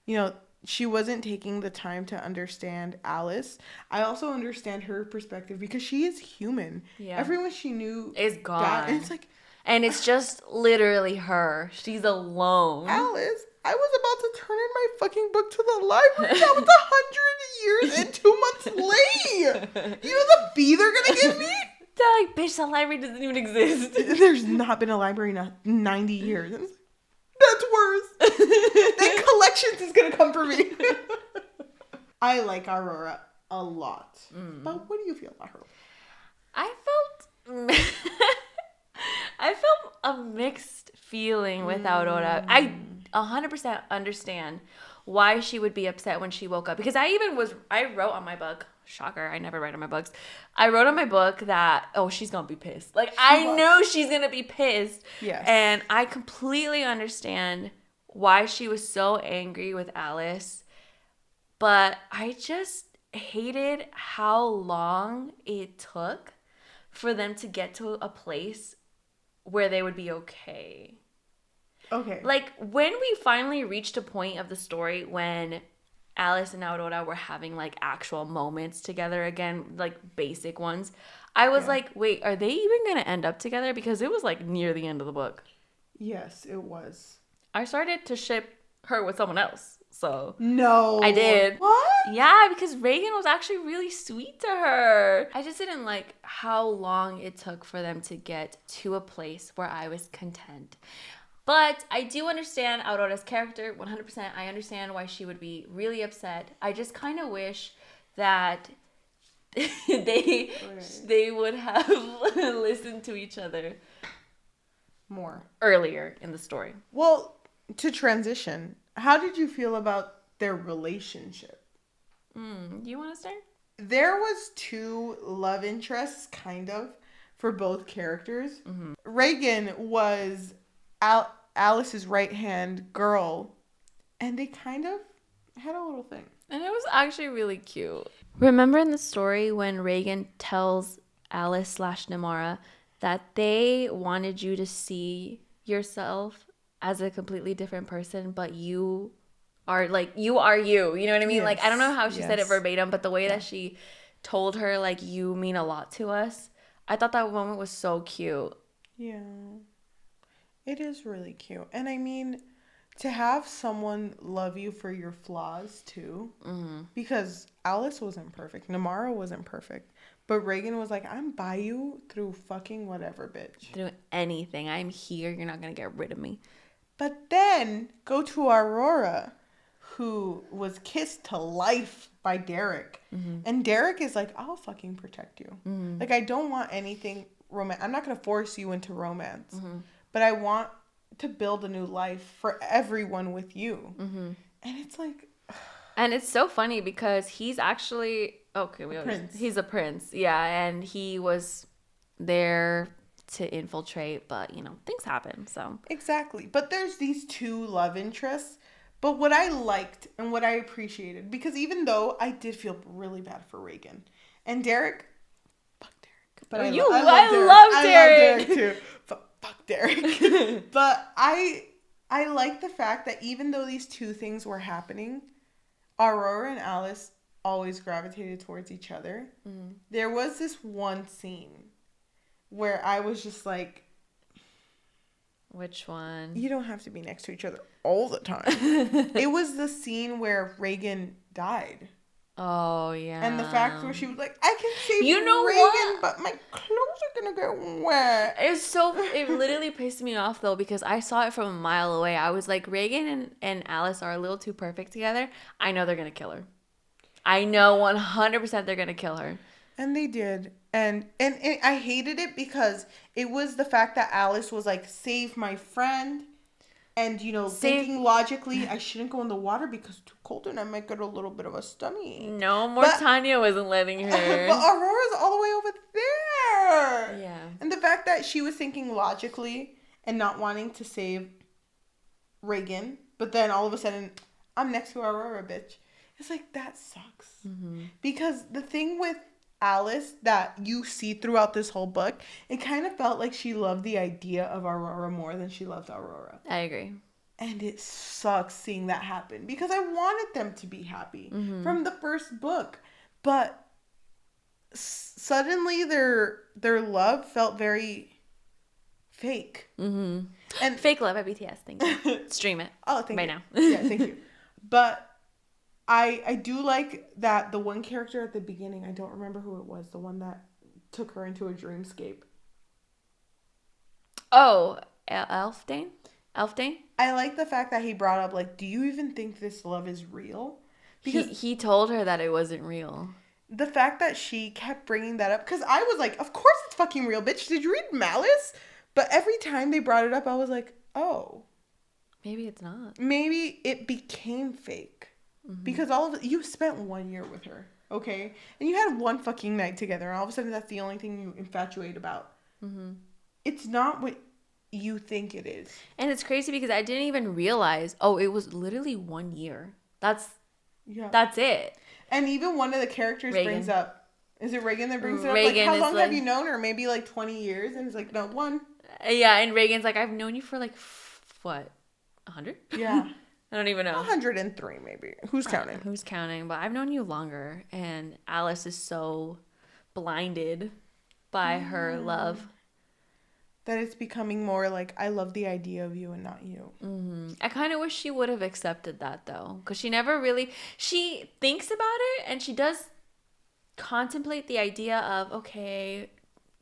you know, she wasn't taking the time to understand Alice, I also understand her perspective because she is human. Yeah. Everyone she knew is gone. And it's like... And it's just literally her. She's alone. Alice, I was about to turn in my fucking book to the library. That was 100 years and 2 months late. You know the fee they're going to give me? They're like, bitch, the library doesn't even exist. There's not been a library in 90 years. That's worse. Then collections is going to come for me. I like Aurora a lot. But what do you feel about her? I felt a mixed feeling with Aurora. I 100% understand why she would be upset when she woke up. Because I wrote on my book, shocker, I never write on my books. I wrote on my book that, she's going to be pissed. Like, I know she's going to be pissed. Yes. And I completely understand why she was so angry with Alice. But I just hated how long it took for them to get to a place where they would be okay. Okay. Like, when we finally reached a point of the story when Alice and Aurora were having, like, actual moments together again, like, basic ones, I was like, wait, are they even going to end up together? Because it was, like, near the end of the book. Yes, it was. I started to ship her with someone else. So no, I did. What? Yeah, because Reagan was actually really sweet to her. I just didn't like how long it took for them to get to a place where I was content. But I do understand Aurora's character 100%. I understand why she would be really upset. I just kind of wish that they would have listened to each other more earlier in the story. Well, to transition, how did you feel about their relationship? You want to start? There was 2 love interests, kind of, for both characters. Reagan was Alice's right-hand girl, and they kind of had a little thing. And it was actually really cute. Remember in the story when Reagan tells Alice/Namara that they wanted you to see yourself as a completely different person, but you are you know what I mean? Yes. Like, I don't know how she said it verbatim, but the way that she told her, like, you mean a lot to us, I thought that moment was so cute. Yeah, it is really cute. And I mean, to have someone love you for your flaws too, because Alice wasn't perfect, Namara wasn't perfect, but Reagan was like, I'm by you through fucking whatever, bitch. Through anything. I'm here. You're not going to get rid of me. But then go to Aurora, who was kissed to life by Derek. And Derek is like, I'll fucking protect you. Like, I don't want anything romantic. I'm not going to force you into romance. But I want to build a new life for everyone with you. And it's like... And it's so funny because he's actually... He's a prince. Yeah, and he was there to infiltrate, but, you know, things happen, so. Exactly. But there's these 2 love interests. But what I liked and what I appreciated, because even though I did feel really bad for Reagan and Derek, fuck But I love Derek too. Fuck Derek. But I like the fact that even though these two things were happening, Aurora and Alice always gravitated towards each other. Mm. There was this one scene where I was just like, which one? You don't have to be next to each other all the time. It was the scene where Reagan died. Oh, yeah. And the fact where she was like, I can save Reagan, what? But my clothes are going to get wet. It literally pissed me off, though, because I saw it from a mile away. I was like, Reagan and Alice are a little too perfect together. I know they're going to kill her. I know 100% they're going to kill her. And they did. And I hated it because it was the fact that Alice was like, save my friend. And, thinking logically, I shouldn't go in the water because it's too cold and I might get a little bit of a stomach. No, Tanya wasn't letting her. But Aurora's all the way over there. Yeah. And the fact that she was thinking logically and not wanting to save Reagan, but then all of a sudden, I'm next to Aurora, bitch. It's like, that sucks. Mm-hmm. Because the thing with Alice that you see throughout this whole book, it kind of felt like she loved the idea of Aurora more than she loved Aurora. I agree. And it sucks seeing that happen because I wanted them to be happy from the first book. But suddenly their love felt very fake. Mm-hmm. And fake love at BTS. Thank you. Stream it. Oh, thank you. Now. Yeah, thank you. But I do like that the one character at the beginning, I don't remember who it was, the one that took her into a dreamscape. Oh, Elfdane? I like the fact that he brought up, like, do you even think this love is real? Because he told her that it wasn't real. The fact that she kept bringing that up, because I was like, of course it's fucking real, bitch. Did you read Malice? But every time they brought it up, I was like, oh. Maybe it's not. Maybe it became fake. Mm-hmm. Because you spent 1 year with her, okay? And you had one fucking night together, and all of a sudden that's the only thing you infatuate about. Mm-hmm. It's not what you think it is. And it's crazy because I didn't even realize, it was literally 1 year. That's it. And even one of the characters brings up, is it Reagan that brings it up? Reagan, like, how long have you known her? Maybe like 20 years? And it's like, no, 1. Yeah, and Reagan's like, I've known you for like, what, 100? Yeah. I don't even know. 103 maybe. Who's counting? Who's counting? But I've known you longer. And Alice is so blinded by her love. That it's becoming more like, I love the idea of you and not you. Mm-hmm. I kind of wish she would have accepted that, though. Because she never really... She thinks about it, and she does contemplate the idea of, okay,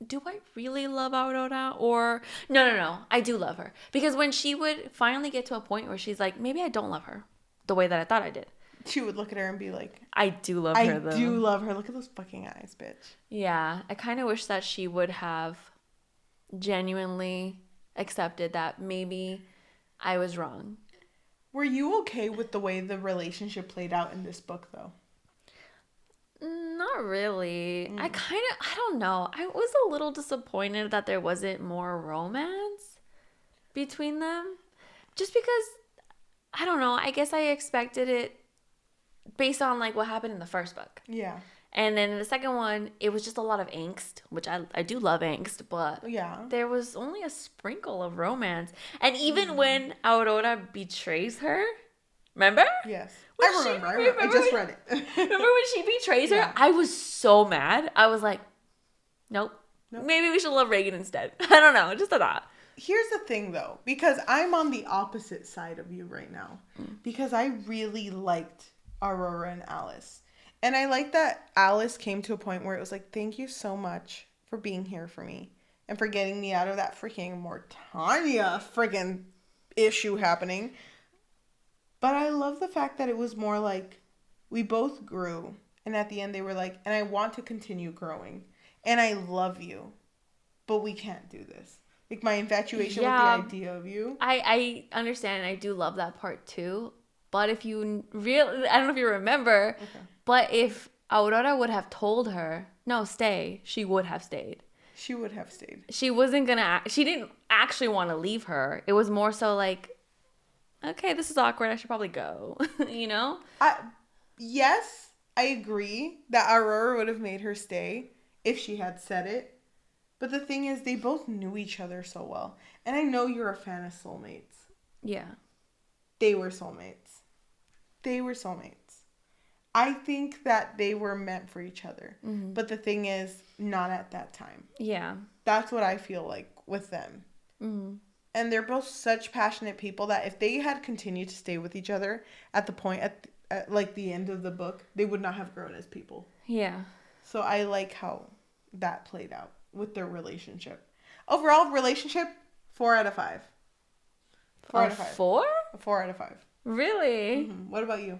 do I really love Aurora? Or, no, I do love her. Because when she would finally get to a point where she's like, maybe I don't love her the way that I thought I did. She would look at her and be like... I do love her, though. I do love her. Look at those fucking eyes, bitch. Yeah, I kind of wish that she would have... genuinely accepted that maybe I was wrong. Were you okay with the way the relationship played out in this book, though? Not really. I don't know. I was a little disappointed that there wasn't more romance between them. Just because, I don't know, I guess I expected it based on like what happened in the first book. Yeah. And then in the second one, it was just a lot of angst, which I do love angst, but there was only a sprinkle of romance. And even when Aurora betrays her, remember? Yes. I remember. I just read it. Remember when she betrays her? I was so mad. I was like, nope. Maybe we should love Reagan instead. I don't know. Just a thought. Here's the thing, though, because I'm on the opposite side of you right now. Because I really liked Aurora and Alice. And I like that Alice came to a point where it was like, thank you so much for being here for me. And for getting me out of that freaking Mortania freaking issue happening. But I love the fact that it was more like, we both grew. And at the end they were like, and I want to continue growing. And I love you. But we can't do this. Like my infatuation with the idea of you. I understand, and I do love that part too. But if you really, I don't know if you remember, but if Aurora would have told her, no, stay, she would have stayed. She would have stayed. She didn't actually want to leave her. It was more so like, okay, this is awkward. I should probably go, you know? Yes, I agree that Aurora would have made her stay if she had said it. But the thing is, they both knew each other so well. And I know you're a fan of soulmates. Yeah. They were soulmates. I think that they were meant for each other. Mm-hmm. But the thing is, not at that time. Yeah. That's what I feel like with them. Mm-hmm. And they're both such passionate people that if they had continued to stay with each other at the point, at like the end of the book, they would not have grown as people. Yeah. So I like how that played out with their relationship. Overall relationship, 4 out of 5. 4 out of 5. 4? 4 out of 5. Really? Mm-hmm. What about you?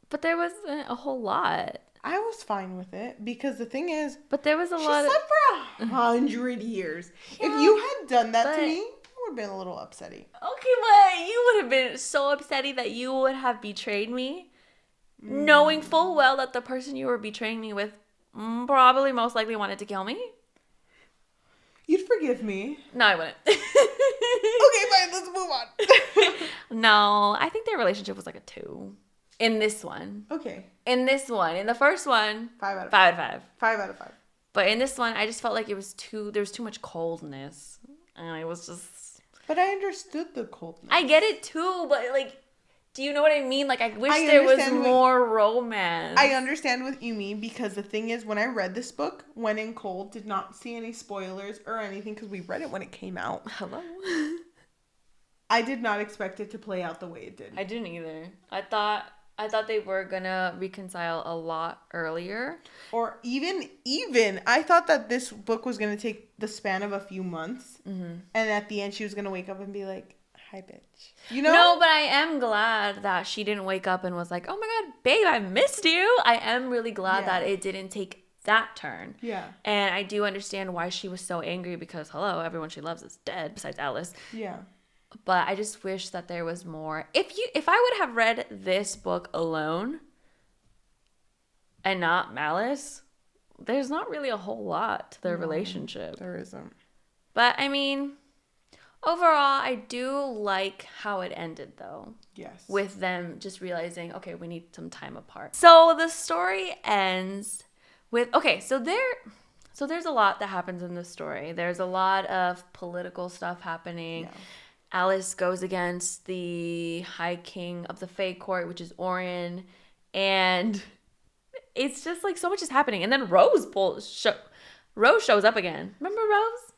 But there wasn't a whole lot. I was fine with it because the thing is... But there was a lot of... She slept for 100 years. Yeah, if you had done that to me, it would have been a little upsetting. Okay, but you would have been so upsetting that you would have betrayed me, knowing full well that the person you were betraying me with probably most likely wanted to kill me. You'd forgive me. No, I wouldn't. Okay, fine. Let's move on. No, I think their relationship was like a 2. In this one. Okay. In this one. In the first one. 5 out of 5. 5 out of 5. 5 out of 5. But in this one, I just felt like there was too much coldness. And it was just... But I understood the coldness. I get it too, but like... Do you know what I mean? Like, I wish there was more romance. I understand what you mean because the thing is, when I read this book, When in Cold, did not see any spoilers or anything because we read it when it came out. Hello? I did not expect it to play out the way it did. I didn't either. I thought they were gonna reconcile a lot earlier. Or even, I thought that this book was gonna take the span of a few months. Mm-hmm. And at the end, she was gonna wake up and be like, hi, bitch. You know? No, but I am glad that she didn't wake up and was like, oh my God, babe, I missed you. I am really glad that it didn't take that turn. Yeah. And I do understand why she was so angry because, hello, everyone she loves is dead besides Alice. Yeah. But I just wish that there was more. If I would have read this book alone and not Malice, there's not really a whole lot to their relationship. There isn't. But I mean... Overall, I do like how it ended, though. Yes. With them just realizing, okay, we need some time apart. So the story ends with, okay, so there's a lot that happens in this story. There's a lot of political stuff happening. Yeah. Alice goes against the High King of the Fae Court, which is Orin, and it's just like so much is happening. And then Rose shows up again. Remember Rose?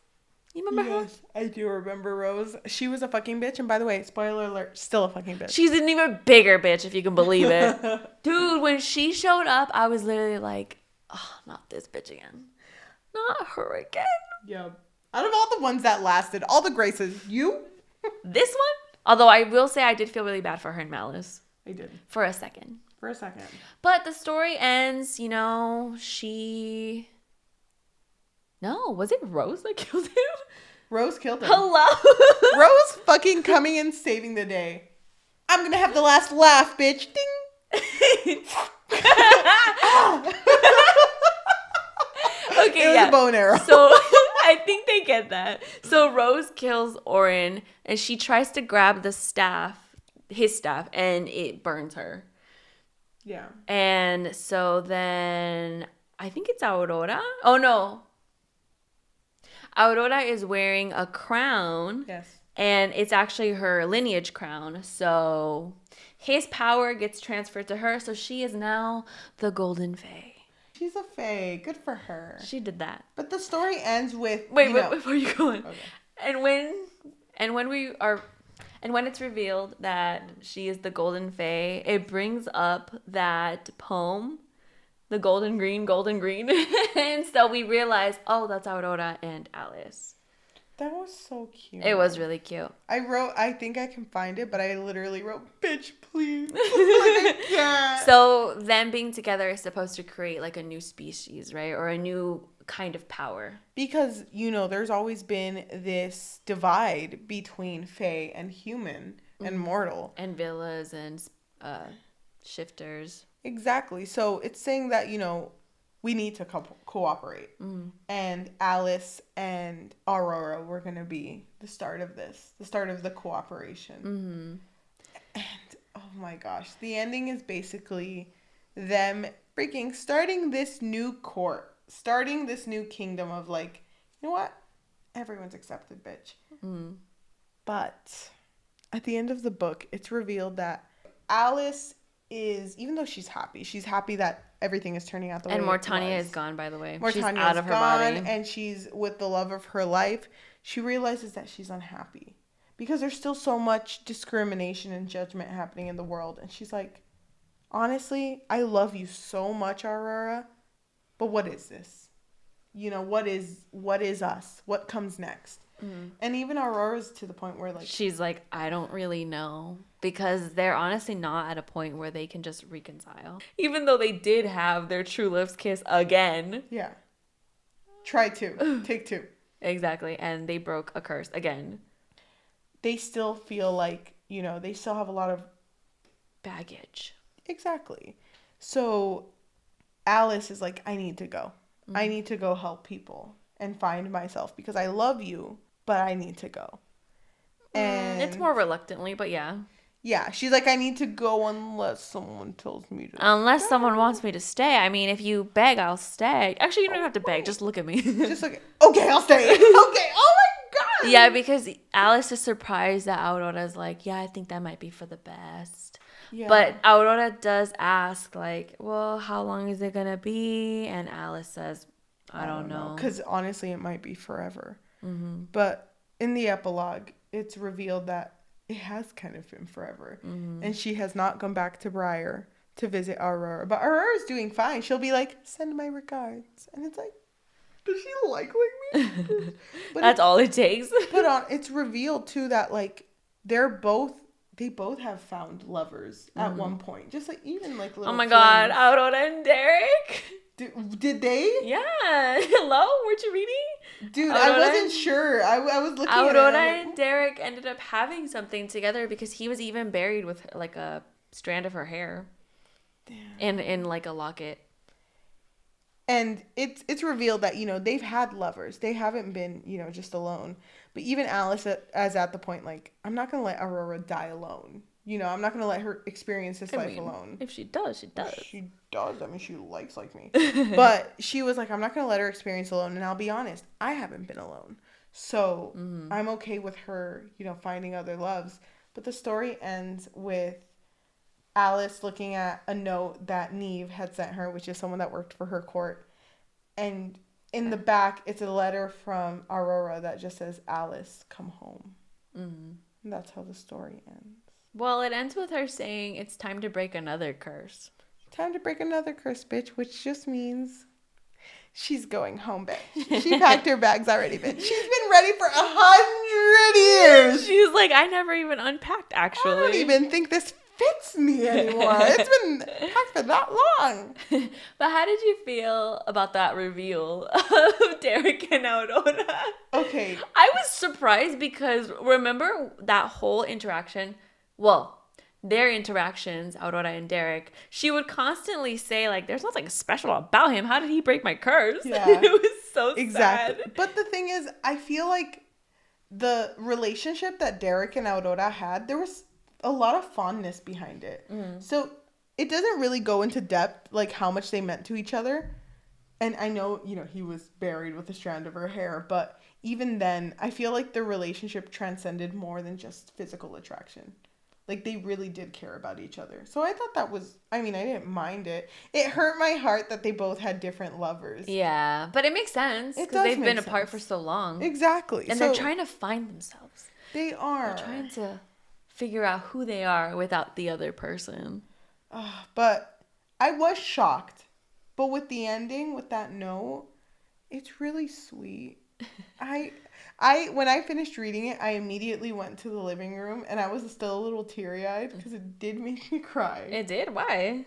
You remember her? Yes, I do remember Rose. She was a fucking bitch. And by the way, spoiler alert, still a fucking bitch. She's an even bigger bitch, if you can believe it. Dude, when she showed up, I was literally like, oh, not this bitch again. Not her again. Yeah. Out of all the ones that lasted, all the graces, you? This one? Although I will say I did feel really bad for her in Malice. I did. For a second. But the story ends, No, was it Rose that killed him? Rose killed him. Hello? Rose fucking coming and saving the day. I'm gonna have the last laugh, bitch. Ding. Okay, it was a bow and arrow. So I think they get that. So Rose kills Orin and she tries to grab the staff, his staff, and it burns her. Yeah. And so then I think it's Aurora. Oh no. Aurora is wearing a crown. Yes. And it's actually her lineage crown. So his power gets transferred to her. So she is now the Golden Fae. She's a fae. Good for her. She did that. But the story ends with... Wait, before you go on. Okay. And when it's revealed that she is the Golden Fae, it brings up that poem, the Golden Green. And so we realize, oh, that's Aurora and Alice. That was so cute. It was really cute. I think I can find it, but I literally wrote, bitch, please. Like, I can't. So them being together is supposed to create like a new species, right? Or a new kind of power. Because, there's always been this divide between fae and human and mortal. And villas and shifters. Exactly. So it's saying that, we need to cooperate. Mm. And Alice and Aurora were going to be the start of this, the start of the cooperation. Mm-hmm. And, oh my gosh, the ending is basically them freaking starting this new court. starting this new kingdom of like, you know what? Everyone's accepted, bitch. But at the end of the book, it's revealed that Alice is, even though she's happy that everything is turning out the way it was. And Mortania is gone, by the way. She's Mortania out of her body. And she's with the love of her life. She realizes that she's unhappy because there's still so much discrimination and judgment happening in the world. And she's like, honestly, I love you so much, Aurora, but what is this? You know, what is us? What comes next? And even Aurora's to the point where like she's like, I don't really know, because they're honestly not at a point where they can just reconcile, even though they did have their true love's kiss again. Yeah, try to take two. Exactly. And they broke a curse again. They still feel like, you know, they still have a lot of baggage. Exactly. So Alice is like, I need to go. I need to go help people and find myself because I love you, but I need to go. And it's more reluctantly, but yeah. Yeah, she's like, I need to go unless someone tells me to Unless someone wants me to stay. I mean, if you beg, I'll stay. Actually, you don't have to beg. Just look at me. Just look okay, I'll stay. Okay. Oh my God. Yeah, because Alice is surprised that Aurora's like, yeah, I think that might be for the best. Yeah. But Aurora does ask, like, well, how long is it going to be? And Alice says, I don't know. Because honestly, it might be forever. But in the epilogue, it's revealed that it has kind of been forever. And she has not gone back to Briar to visit Aurora. But Aurora's doing fine. She'll be like, send my regards. And it's like, does she like me? But that's all it takes. But it's revealed, too, that, like, they both have found lovers at one point. Just, like, even, like, little oh, my God. Aurora and Derek. Did they? Yeah. Hello? Weren't you reading? Dude, Aurora, I wasn't sure. I was looking at it. Aurora and Derek ended up having something together because he was even buried with, like, a strand of her hair. Damn. In like, a locket. And it's revealed that, you know, they've had lovers. They haven't been, you know, just alone. But even Alice is at the point, like, I'm not going to let Aurora die alone. You know, I'm not going to let her experience this life alone. If she does, she does. She does. I mean, she likes like me. But she was like, I'm not going to let her experience alone. And I'll be honest, I haven't been alone. So I'm okay with her, you know, finding other loves. But the story ends with Alice looking at a note that Neve had sent her, which is someone that worked for her court. And in the back, it's a letter from Aurora that just says, Alice, come home. And that's how the story ends. Well, it ends with her saying it's time to break another curse. Time to break another curse, bitch, which just means she's going home, bitch. She packed her bags already, bitch. She's been ready for 100 years. She's like, I never even unpacked, actually. I don't even think this fits me anymore. It's been packed for that long. But how did you feel about that reveal of Derek and Aurora? Okay. I was surprised because remember that whole interaction? Well, their interactions, Aurora and Derek, she would constantly say, like, there's nothing special about him. How did he break my curse? Yeah. It was so sad. But the thing is, I feel like the relationship that Derek and Aurora had, there was a lot of fondness behind it. So it doesn't really go into depth, like, how much they meant to each other. And I know, you know, he was buried with a strand of her hair, but even then, I feel like the relationship transcended more than just physical attraction. Like, they really did care about each other. So I thought that was, I mean, I didn't mind it. It hurt my heart that they both had different lovers. Yeah, but it makes sense. Because they've been apart for so long. Exactly. And they're trying to find themselves. They are. They're trying to figure out who they are without the other person. But I was shocked. But with the ending, with that note, it's really sweet. When I finished reading it, I immediately went to the living room and I was still a little teary-eyed because it did make me cry. It did? Why?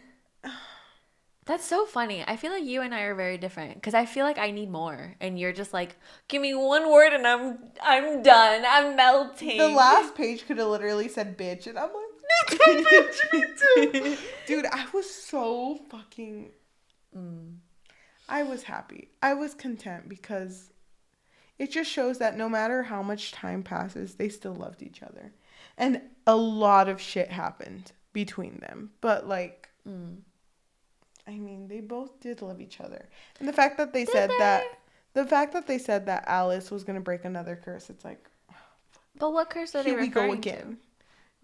That's so funny. I feel like you and I are very different because I feel like I need more and you're just like, give me one word and I'm done. I'm melting. The last page could have literally said bitch and I'm like, me too, bitch, me too. Dude, I was so fucking... I was happy. I was content because it just shows that no matter how much time passes, they still loved each other. And a lot of shit happened between them. But, like, I mean, they both did love each other. And the fact that they said that Alice was going to break another curse, it's like... But what curse are they referring to?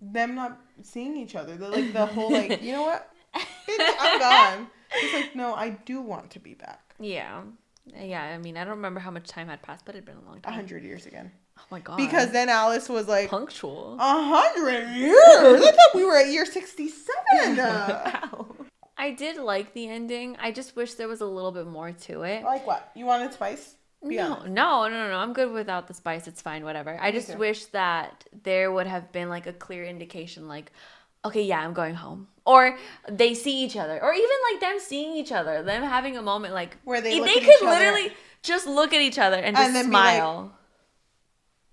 Them not seeing each other. They're like the whole, like, you know what? I'm gone. It's like, no, I do want to be back. Yeah. Yeah, I mean, I don't remember how much time had passed, but it had been a long time. 100 years again. Oh my god. Because then Alice was like... Punctual. 100 years? I thought we were at year 67. I did like the ending. I just wish there was a little bit more to it. Like what? You wanted spice? No. I'm good without the spice. It's fine, whatever. I just wish that there would have been like a clear indication, like, okay, yeah, I'm going home. Or they see each other. Or even like them seeing each other. Them having a moment like where they could literally just look at each other and just smile.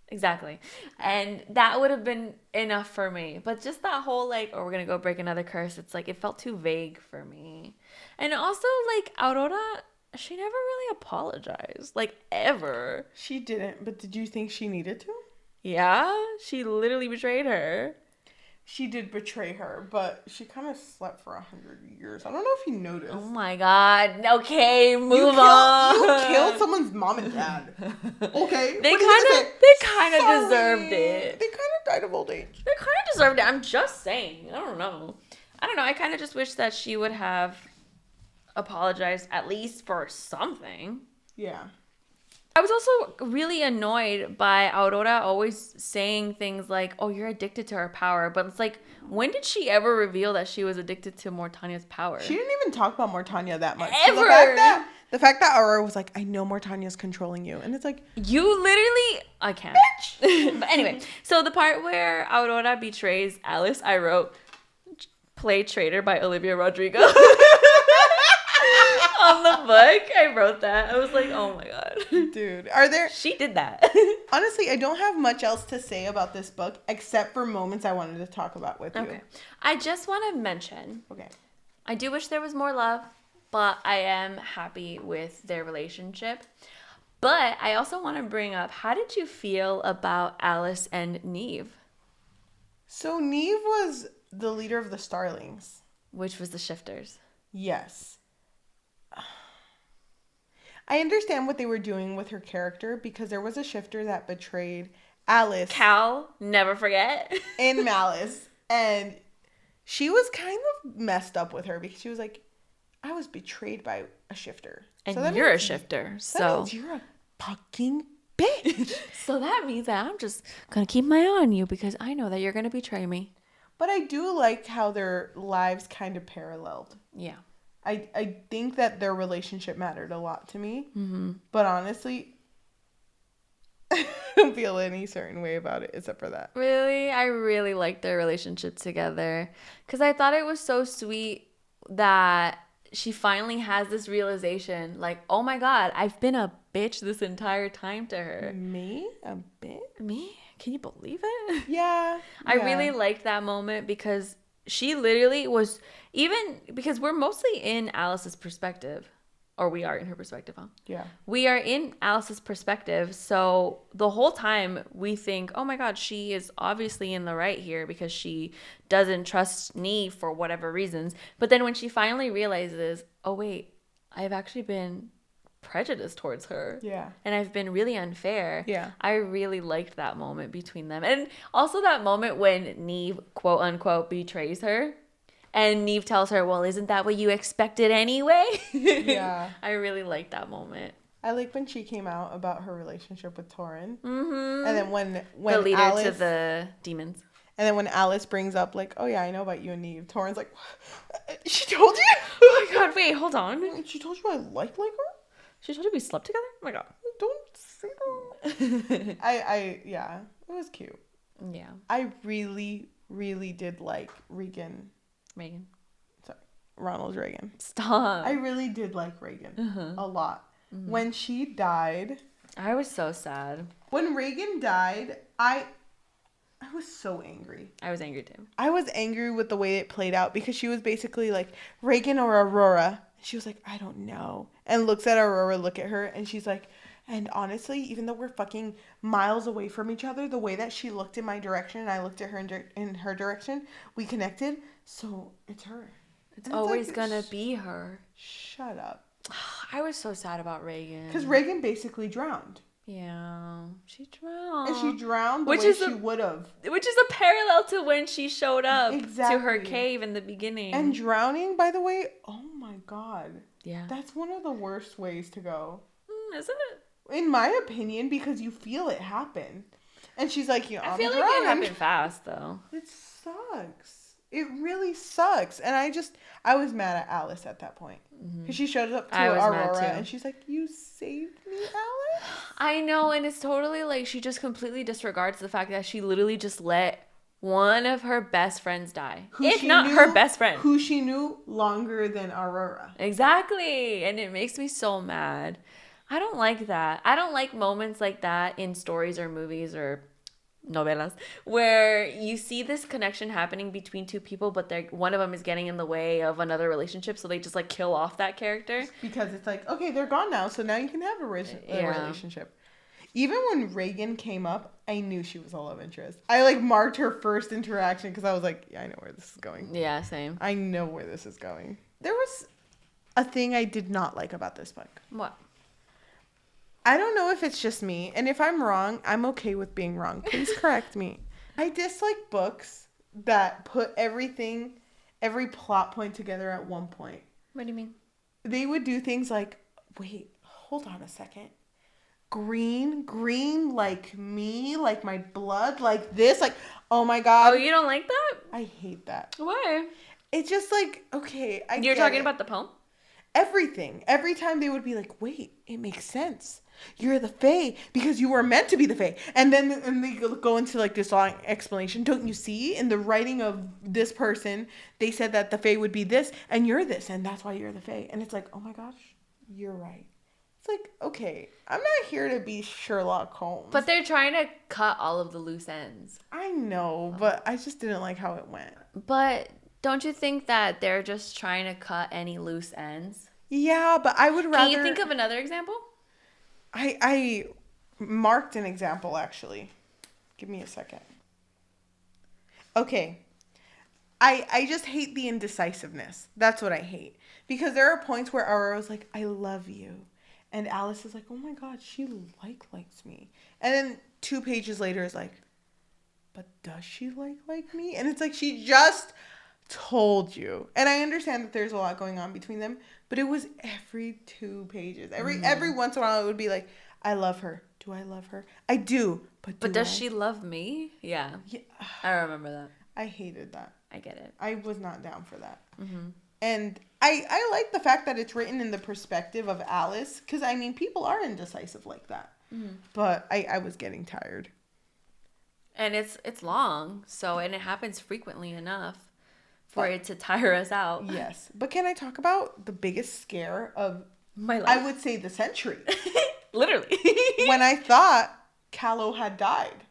Exactly. And that would have been enough for me. But just that whole like, oh, we're going to go break another curse. It's like, it felt too vague for me. And also like Aurora, she never really apologized. Like ever. She didn't. But did you think she needed to? Yeah. She literally betrayed her. She did betray her, but she kind of slept for 100 years. I don't know if you noticed. Oh my god. Okay, move on. You killed someone's mom and dad. Okay. They kind of deserved it. They kind of died of old age. They kind of deserved it. I'm just saying. I don't know. I kind of just wish that she would have apologized at least for something. Yeah. I was also really annoyed by Aurora always saying things like, oh, you're addicted to her power. But it's like, when did she ever reveal that she was addicted to Mortania's power? She didn't even talk about Mortania that much. Ever! So the fact that Aurora was like, I know Mortania's controlling you. And it's like... You literally... I can't. Bitch! But anyway, so the part where Aurora betrays Alice, I wrote, Play Traitor by Olivia Rodrigo. On the book, I wrote that. I was like, oh my god. Dude, She did that. Honestly, I don't have much else to say about this book except for moments I wanted to talk about with you. Okay. I just want to mention. Okay. I do wish there was more love, but I am happy with their relationship. But I also want to bring up, how did you feel about Alice and Neve? So Neve was the leader of the Starlings. Which was the Shifters. Yes. I understand what they were doing with her character because there was a shifter that betrayed Alice. Cal, never forget. In Malice. And she was kind of messed up with her because she was like, I was betrayed by a shifter. And so you're a shifter. That means you're a fucking bitch. So that means that I'm just going to keep my eye on you because I know that you're going to betray me. But I do like how their lives kind of paralleled. Yeah. I think that their relationship mattered a lot to me. Mm-hmm. But honestly, I don't feel any certain way about it except for that. Really? I really liked their relationship together. Because I thought it was so sweet that she finally has this realization. Like, oh my god, I've been a bitch this entire time to her. Me? A bitch? Me? Can you believe it? Yeah. I really liked that moment because... She literally was, even because we're mostly in Alice's perspective, or we are in her perspective, huh? Yeah. We are in Alice's perspective. So the whole time we think, oh my God, she is obviously in the right here because she doesn't trust Neve for whatever reasons. But then when she finally realizes, oh wait, I've actually been prejudiced towards her. Yeah. And I've been really unfair. Yeah. I really liked that moment between them. And also that moment when Neve, quote unquote, betrays her. And Neve tells her, well, isn't that what you expected anyway? Yeah. I really liked that moment. I like when she came out about her relationship with Torin. Mm-hmm. And then when the leader Alice, to the demons. And then when Alice brings up, like, oh yeah, I know about you and Neve. Torin's like, she told you? Oh my god, wait, hold on. She told you I like her? She told you we slept together? Oh my god. Don't say that. Yeah, it was cute. Yeah. I really, really did like Reagan. Sorry, Ronald Reagan. Stop. I really did like Reagan a lot. Mm-hmm. When she died. I was so sad. When Reagan died, I was so angry. I was angry too. I was angry with the way it played out because she was basically like, Reagan or Aurora? She was like, I don't know. And looks at Aurora, look at her, and she's like, and honestly, even though we're fucking miles away from each other, the way that she looked in my direction and I looked at her in her direction, we connected. So it's her. It's always like, gonna be her. Shut up. I was so sad about Reagan. Because Reagan basically drowned. Yeah, she drowned. And she drowned the way she would have. Which is a parallel to when she showed up to her cave in the beginning. And drowning, by the way, oh my God. Yeah. That's one of the worst ways to go. Isn't it? In my opinion, because you feel it happen. And she's like, I feel like it happened fast, though. It sucks. It really sucks. And I was mad at Alice at that point. Because she showed up to Aurora and she's like, you saved me, Alice? I know. And it's totally like she just completely disregards the fact that she literally just let one of her best friends die. If not her best friend. Who she knew longer than Aurora. Exactly. And it makes me so mad. I don't like that. I don't like moments like that in stories or movies or novelas where you see this connection happening between two people, but one of them is getting in the way of another relationship, so they just like kill off that character. Because it's like, okay, they're gone now, so now you can have a relationship. Even when Reagan came up, I knew she was a love interest. I like marked her first interaction because I was like, yeah, I know where this is going. Yeah, same. I know where this is going. There was a thing I did not like about this book. What? I don't know if it's just me, and if I'm wrong, I'm okay with being wrong. Please correct me. I dislike books that put every plot point together at one point. What do you mean? They would do things like, wait, hold on a second. Green like me, like my blood, like this, like, oh my God. Oh, you don't like that? I hate that. Why? It's just like, okay, You're talking about the poem? Everything. Every time they would be like, wait, it makes sense. You're the Fae because you were meant to be the Fae. And then they go into like this long explanation. Don't you see? In the writing of this person, they said that the Fae would be this and you're this and that's why you're the Fae. And it's like, oh my gosh, you're right. It's like, okay, I'm not here to be Sherlock Holmes. But they're trying to cut all of the loose ends. I know, but I just didn't like how it went. But don't you think that they're just trying to cut any loose ends? Yeah, but I would rather... Can you think of another example? I marked an example, actually. Give me a second. Okay. I just hate the indecisiveness. That's what I hate. Because there are points where Aurora's like, I love you. And Alice is like, oh my God, she likes me. And then 2 pages later is like, but does she like me? And it's like, she just told you. And I understand that there's a lot going on between them, but it was every 2 pages. Every once in a while it would be like, I love her. Do I love her? I do. But does she love me? Yeah. I remember that. I hated that. I get it. I was not down for that. Mm-hmm. And I like the fact that it's written in the perspective of Alice, because I mean people are indecisive like that. Mm-hmm. But I was getting tired. And it's long, and it happens frequently enough for it to tire us out. Yes. But can I talk about the biggest scare of my life? I would say the century. Literally. When I thought Callow had died.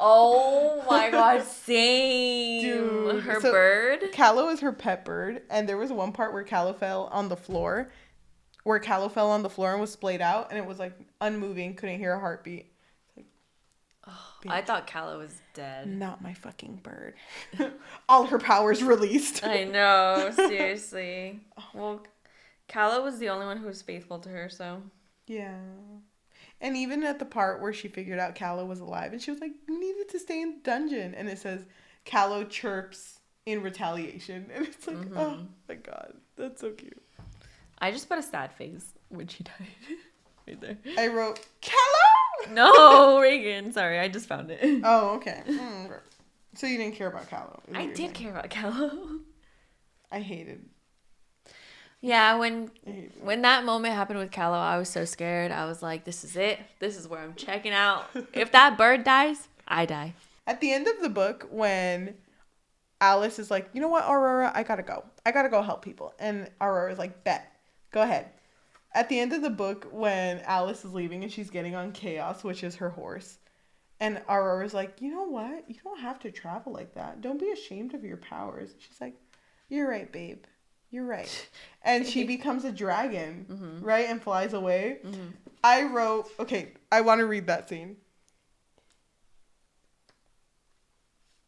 Oh my God, same. Dude. Her bird? Callow is her pet bird, and there was one part where Callow fell on the floor, and was splayed out, and it was like unmoving, couldn't hear a heartbeat. I thought Callow was dead. Not my fucking bird. All her powers released. I know, seriously. Well, Callow was the only one who was faithful to her, so. Yeah. And even at the part where she figured out Callow was alive, and she was like, you needed to stay in the dungeon. And it says, Callow chirps in retaliation. And it's like, oh my God, that's so cute. I just put a sad face when she died. Right there. I wrote, Callow! No, Reagan. Sorry, I just found it. Oh, okay. So you didn't care about Callow. I did care about Callow. I hated. Yeah, when that moment happened with Callow, I was so scared. I was like, this is it. This is where I'm checking out. If that bird dies, I die. At the end of the book, when Alice is like, you know what, Aurora, I gotta go. I gotta go help people. And Aurora's like, bet. Go ahead. At the end of the book, when Alice is leaving and she's getting on Chaos, which is her horse, and Aurora's like, you know what? You don't have to travel like that. Don't be ashamed of your powers. She's like, you're right, babe. You're right. And she becomes a dragon, right? And flies away. Mm-hmm. I wrote, okay, I want to read that scene.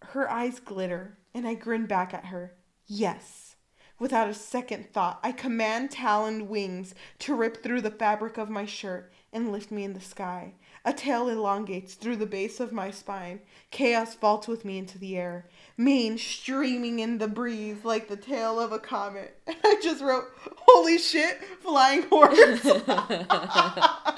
Her eyes glitter, and I grin back at her. Yes. Without a second thought, I command taloned wings to rip through the fabric of my shirt and lift me in the sky. A tail elongates through the base of my spine. Chaos vaults with me into the air. Mane streaming in the breeze like the tail of a comet. And I just wrote, holy shit, flying horse. Because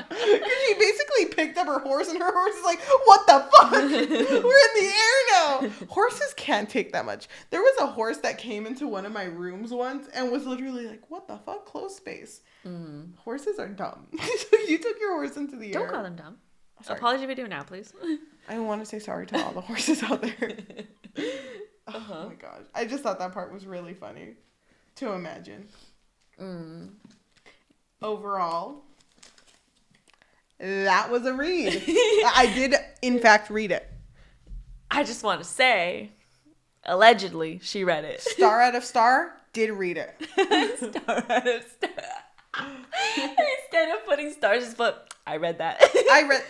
she basically picked up her horse and her horse is like, what the fuck? We're in the air now. Horses can't take that much. There was a horse that came into one of my rooms once and was literally like, what the fuck? Close space. Horses are dumb. So you took your horse into the air. Don't call them dumb. Sorry. Apology video now, please. I want to say sorry to all the horses out there. Oh my gosh. I just thought that part was really funny to imagine. Overall, that was a read. I did, in fact, read it. I just want to say, allegedly, she read it. Star out of star, did read it. Star out of star. Instead of putting stars, just put, I read that. I read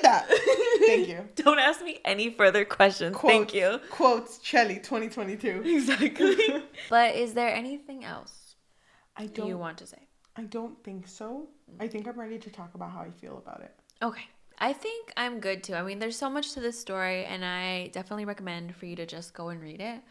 that. Thank you. Don't ask me any further questions. Quotes, thank you. Quotes, Cheli, 2022. Exactly. But is there anything else you want to say? I don't think so. I think I'm ready to talk about how I feel about it. Okay. I think I'm good too. I mean, there's so much to this story, and I definitely recommend for you to just go and read it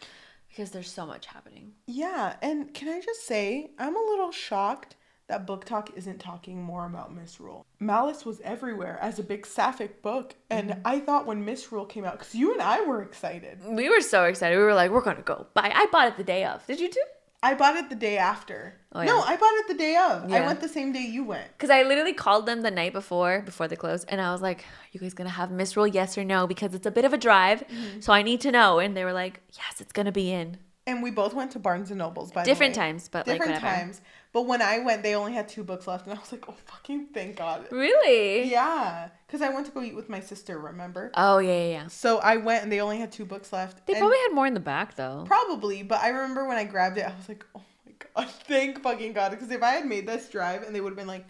because there's so much happening. Yeah, and can I just say, I'm a little shocked that Book Talk isn't talking more about Misrule. Malice was everywhere as a big sapphic book, and I thought when Misrule came out, because you and I were excited. We were so excited. We were like, we're going to go buy. I bought it the day of. Did you too? I bought it the day after. Oh, yeah. No, I bought it the day of. Yeah. I went the same day you went. Because I literally called them the night before they closed, and I was like, you guys going to have Misrule, yes or no? Because it's a bit of a drive, so I need to know. And they were like, yes, it's going to be in. And we both went to Barnes & Noble's, by Different the way. times, but Different like whatever. times. But when I went, they only had 2 books left. And I was like, oh, fucking thank God. Really? Yeah. Because I went to go eat with my sister, remember? Oh, yeah. So I went and they only had 2 books left. They probably had more in the back, though. Probably. But I remember when I grabbed it, I was like, oh my God. Thank fucking God. Because if I had made this drive and they would have been like,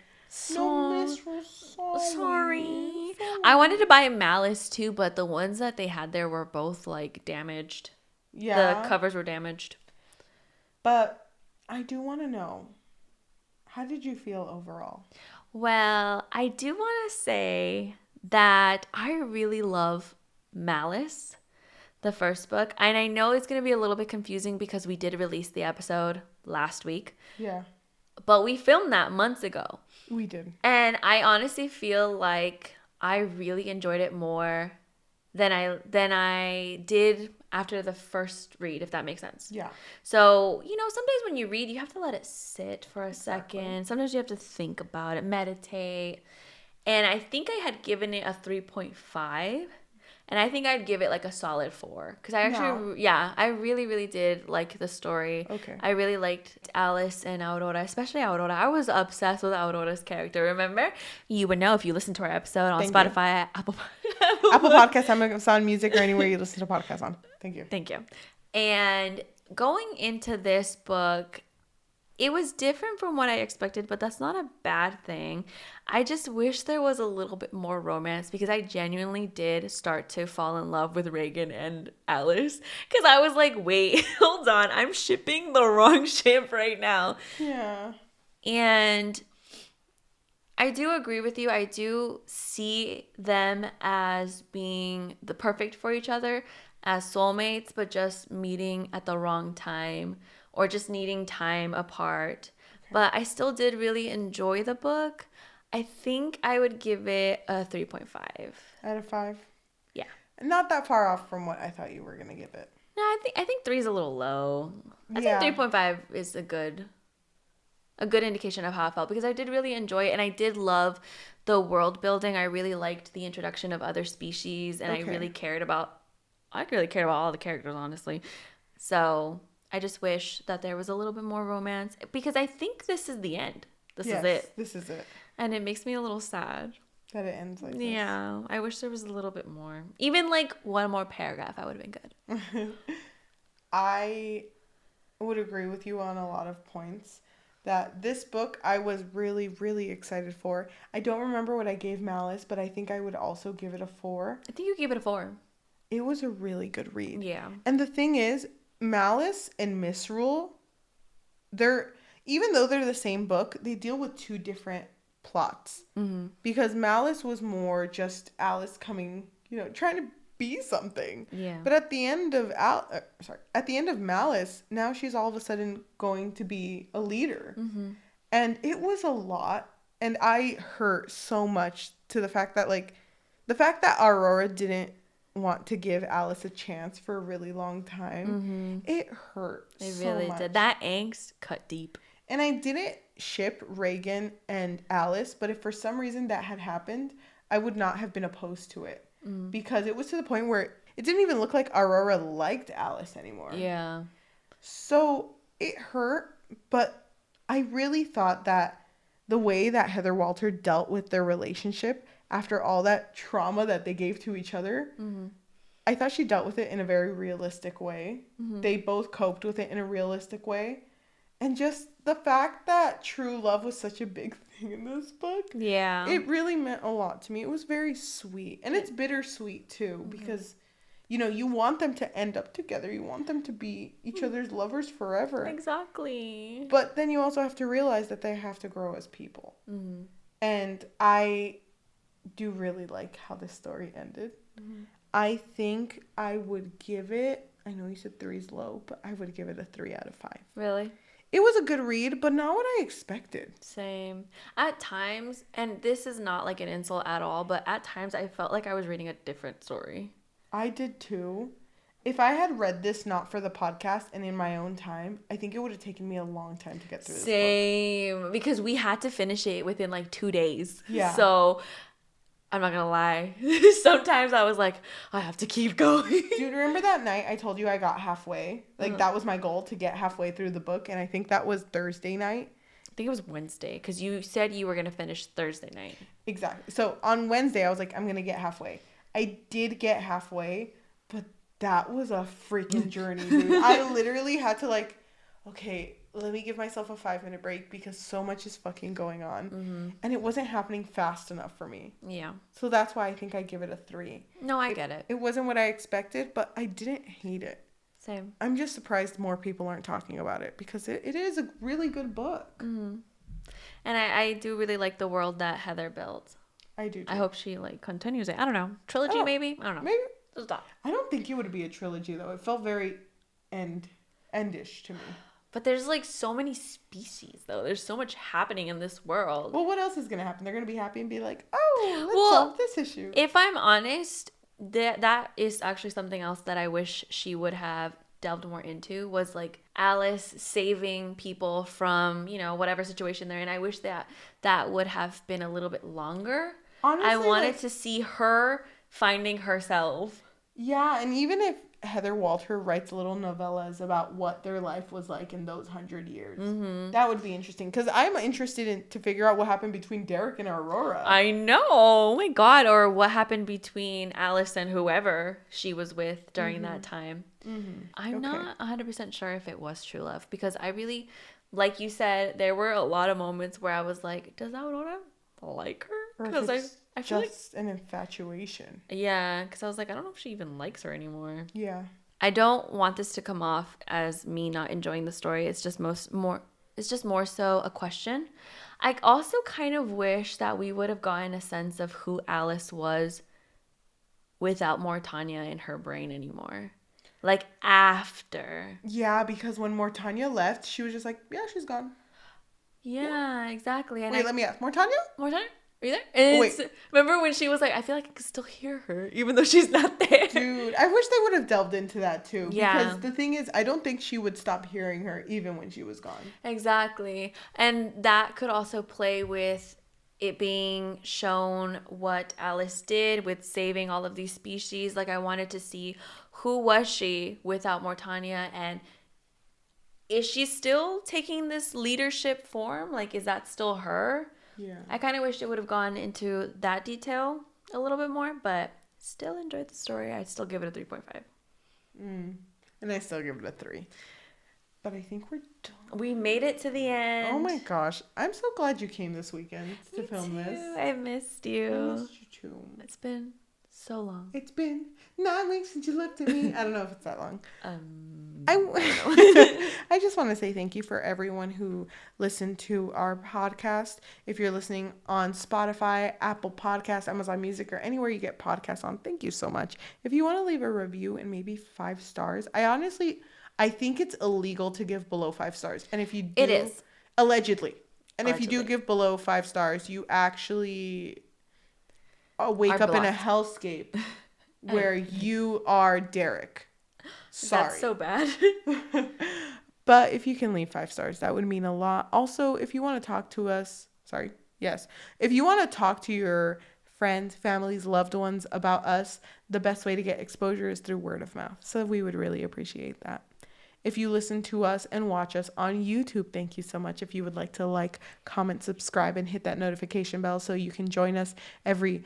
no, Misrule, sorry. I wanted to buy Malice, too, but the ones that they had there were both, like, damaged. Yeah. The covers were damaged. But I do want to know, how did you feel overall? Well, I do want to say that I really love Malice, the first book. And I know it's going to be a little bit confusing because we did release the episode last week. Yeah. But we filmed that months ago. We did. And I honestly feel like I really enjoyed it more than I did after the first read, if that makes sense. Yeah. So, sometimes when you read, you have to let it sit for a second. Sometimes you have to think about it, meditate. And I think I had given it a 3.5. And I think I'd give it like a solid 4. Because I actually, I really, really did like the story. Okay. I really liked Alice and Aurora, especially Aurora. I was obsessed with Aurora's character, remember? You would know if you listened to our episode on Spotify, Apple Podcasts, Amazon Music, or anywhere you listen to podcasts on. Thank you. Thank you. And going into this book, it was different from what I expected, but that's not a bad thing. I just wish there was a little bit more romance because I genuinely did start to fall in love with Reagan and Alice because I was like, wait, hold on. I'm shipping the wrong ship right now. Yeah. And I do agree with you. I do see them as being the perfect for each other as soulmates, but just meeting at the wrong time. Or just needing time apart. Okay. But I still did really enjoy the book. I think I would give it a 3.5. Out of 5? Yeah. Not that far off from what I thought you were going to give it. No, I think 3 is a little low. I think 3.5 is a good indication of how I felt because I did really enjoy it and I did love the world building. I really liked the introduction of other species and I really cared about all the characters, honestly. So I just wish that there was a little bit more romance because I think this is the end. This is it. This is it. And it makes me a little sad. That it ends like this. Yeah. I wish there was a little bit more. Even like one more paragraph, I would have been good. I would agree with you on a lot of points. That this book I was really, really excited for. I don't remember what I gave Malice, but I think I would also give it a 4. I think you gave it a 4. It was a really good read. Yeah. And the thing is, Malice and Misrule, even though they're the same book, they deal with two different plots. Mm-hmm. Because Malice was more just Alice coming, trying to be something. Yeah. But at the end of Malice, now she's all of a sudden going to be a leader. Mm-hmm. And it was a lot. And I hurt so much to the fact that Aurora didn't want to give Alice a chance for a really long time. Mm-hmm. It hurt so much. It really did. That angst cut deep. And I didn't ship Reagan and Alice, but if for some reason that had happened, I would not have been opposed to it. Mm. Because it was to the point where it didn't even look like Aurora liked Alice anymore. Yeah. So it hurt, but I really thought that the way that Heather Walter dealt with their relationship after all that trauma that they gave to each other, mm-hmm. I thought she dealt with it in a very realistic way. Mm-hmm. They both coped with it in a realistic way. And just the fact that true love was such a big thing in this book. Yeah. It really meant a lot to me. It was very sweet. And it's bittersweet, too. Mm-hmm. Because, you want them to end up together. You want them to be each other's lovers forever. Exactly. But then you also have to realize that they have to grow as people. Mm-hmm. And I do really like how this story ended. Mm-hmm. I think I would give it, I know you said 3's low, but I would give it a 3 out of 5. Really? It was a good read, but not what I expected. Same. At times, and this is not like an insult at all, but at times I felt like I was reading a different story. I did too. If I had read this not for the podcast and in my own time, I think it would have taken me a long time to get through this book. Same. Because we had to finish it within like 2 days. Yeah. So I'm not gonna lie. Sometimes I was like, I have to keep going. Dude, remember that night I told you I got halfway? Like, that was my goal, to get halfway through the book. And I think that was Thursday night. I think it was Wednesday, because you said you were going to finish Thursday night. Exactly. So on Wednesday, I was like, I'm going to get halfway. I did get halfway, but that was a freaking journey, dude. I literally had to okay, let me give myself a 5-minute break because so much is fucking going on. Mm-hmm. And it wasn't happening fast enough for me. Yeah. So that's why I think I give it a 3. No, I get it. It wasn't what I expected, but I didn't hate it. Same. I'm just surprised more people aren't talking about it because it is a really good book. Mm-hmm. And I do really like the world that Heather built. I do too. I hope she continues it. I don't know. Trilogy maybe? I don't know. Maybe. I don't think it would be a trilogy though. It felt very endish to me. But there's so many species though. There's so much happening in this world. Well, what else is going to happen? They're going to be happy and be like, oh, let's solve this issue. If I'm honest, that is actually something else that I wish she would have delved more into, was Alice saving people from, whatever situation they're in. I wish that would have been a little bit longer. Honestly, I wanted to see her finding herself. Yeah, and even if Heather Walter writes little novellas about what their life was like in those 100 years, mm-hmm. that would be interesting. Because I'm interested to figure out what happened between Derek and Aurora. I know. Oh my God. Or what happened between Alice and whoever she was with during mm-hmm. that time. Mm-hmm. I'm not 100% sure if it was true love. Because I really, like you said, there were a lot of moments where I was like, does Aurora like her? Because I feel just an infatuation. Yeah, because I was like, I don't know if she even likes her anymore. Yeah. I don't want this to come off as me not enjoying the story. It's just more so a question. I also kind of wish that we would have gotten a sense of who Alice was without Mortanya in her brain anymore. After. Yeah, because when Mortanya left, she was just like, yeah, she's gone. Yeah, exactly. And wait, let me ask. Mortanya? Are you there? And remember when she was like, I feel like I can still hear her, even though she's not there. Dude, I wish they would have delved into that too. Yeah. Because the thing is, I don't think she would stop hearing her even when she was gone. Exactly. And that could also play with it being shown what Alice did with saving all of these species. I wanted to see who was she without Mortanya, and is she still taking this leadership form? Is that still her? Yeah. I kind of wish it would have gone into that detail a little bit more, but still enjoyed the story. I'd still give it a 3.5. And I still give it a 3. But I think we're done. We made it to the end. Oh my gosh. I'm so glad you came this weekend to film this. I missed you. I missed you too. It's been so long. It's been 9 weeks since you looked at me. I don't know if it's that long. I just want to say thank you for everyone who listened to our podcast. If you're listening on Spotify, Apple Podcasts, Amazon Music, or anywhere you get podcasts on, thank you so much. If you want to leave a review and maybe 5 stars, I think it's illegal to give below 5 stars. And if you do, it is. Allegedly. And if you do give below 5 stars, you actually wake up in a hellscape where you are Derek. Sorry. That's so bad. But if you can leave 5 stars, that would mean a lot. Also, if you want to talk to us, if you want to talk to your friends, families, loved ones about us, the best way to get exposure is through word of mouth. So we would really appreciate that. If you listen to us and watch us on YouTube, thank you so much. If you would like to like, comment, subscribe, and hit that notification bell so you can join us every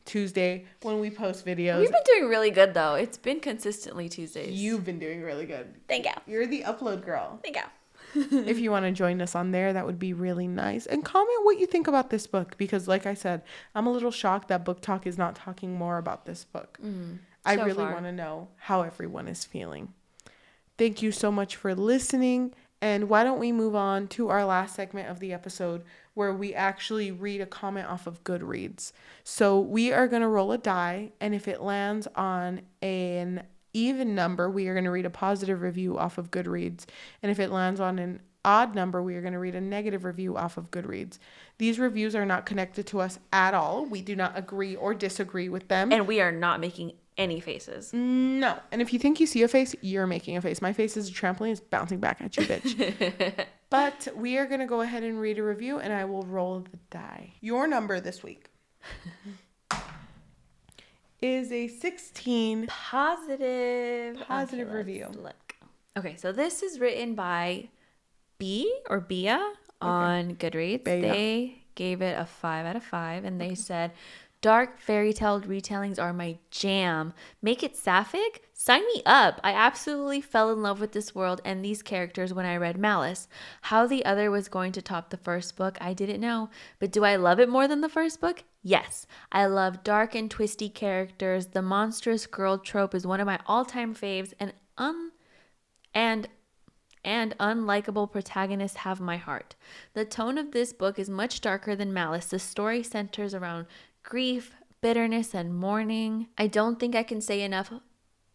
Tuesday when we post videos. We've been doing really good, though. It's been consistently Tuesdays. You've been doing really good. Thank you. You're the upload girl. Thank you. If you want to join us on there, that would be really nice. And comment what you think about this book. Because like I said, I'm a little shocked that Book Talk is not talking more about this book. I really want to know how everyone is feeling. Thank you so much for listening. And why don't we move on to our last segment of the episode where we actually read a comment off of Goodreads. So we are going to roll a die. And if it lands on an even number, we are going to read a positive review off of Goodreads. And if it lands on an odd number, we are going to read a negative review off of Goodreads. These reviews are not connected to us at all. We do not agree or disagree with them. And we are not making any faces. No. And if you think you see a face, you're making a face. My face is a trampoline. It's bouncing back at you, bitch. But we are going to go ahead and read a review, and I will roll the die. Your number this week is a 16. Positive review. Look. Okay, so this is written by B or Bia on Goodreads. Bea. They gave it a 5 out of 5, and they said, dark fairy tale retellings are my jam. Make it sapphic? Sign me up. I absolutely fell in love with this world and these characters when I read Malice. How the other was going to top the first book, I didn't know. But do I love it more than the first book? Yes. I love dark and twisty characters. The monstrous girl trope is one of my all-time faves, and unlikable protagonists have my heart. The tone of this book is much darker than Malice. The story centers around grief, bitterness, and mourning. I don't think I can say enough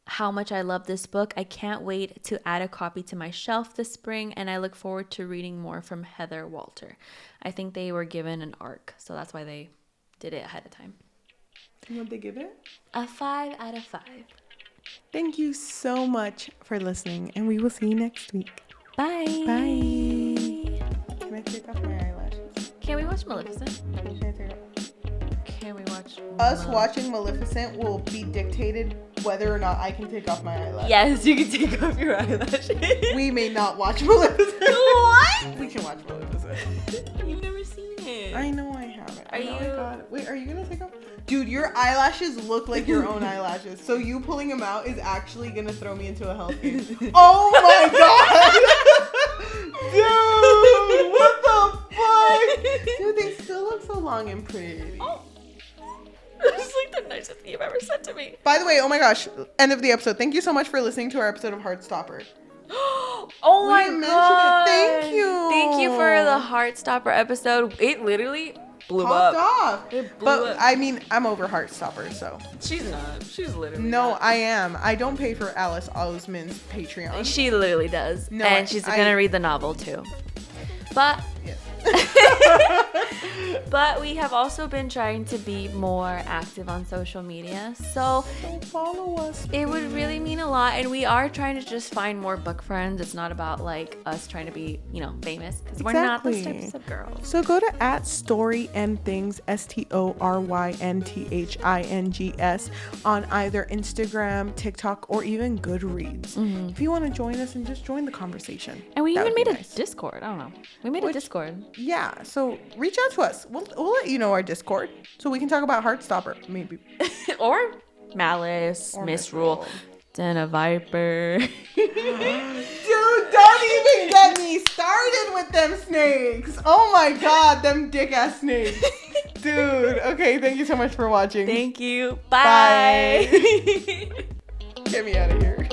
how much I love this book. I can't wait to add a copy to my shelf this spring, and I look forward to reading more from Heather Walter. I think they were given an arc, so that's why they did it ahead of time. What'd they give it? A 5 out of 5. Thank you so much for listening, and we will see you next week. Bye. Bye. Can I take off my eyelashes? Can we watch Maleficent? Can I take off? Can we watch Us watching Maleficent will be dictated whether or not I can take off my eyelashes. Yes, you can take off your eyelashes. We may not watch Maleficent. What? We can watch Maleficent. You've never seen it. I know I haven't. Are you? Wait, are you gonna take off? Dude, your eyelashes look like your own eyelashes. So you pulling them out is actually gonna throw me into a hellscape. Oh my god! Dude, what the fuck? Dude, they still look so long and pretty. Oh. This is like the nicest thing you've ever said to me. By the way, oh my gosh, end of the episode. Thank you so much for listening to our episode of Heartstopper. Oh my god. Thank you. Thank you for the Heartstopper episode. It literally blew popped up. Off. It blew but up. I mean, I'm over Heartstopper, so. She's not. She's literally No, not. I am. I don't pay for Alice Osman's Patreon. She literally does. No, and she's gonna read the novel too. But yes. But we have also been trying to be more active on social media. So follow us. Please. It would really mean a lot. And we are trying to just find more book friends. It's not about like us trying to be, famous. Because we're not those types of girls. So go to @StoryandThings, StoryandThings on either Instagram, TikTok, or even Goodreads. Mm-hmm. If you want to join us and just join the conversation. And we even made a Discord. I don't know. We made a Discord. Yeah. So reach out to us. We'll let you know our Discord so we can talk about Heartstopper maybe. Or Malice, or Misrule, Den of Viper. Dude, don't even get me started with them snakes. Oh my god, them dick ass snakes. Dude, okay, thank you so much for watching. Thank you. Bye. Get me out of here.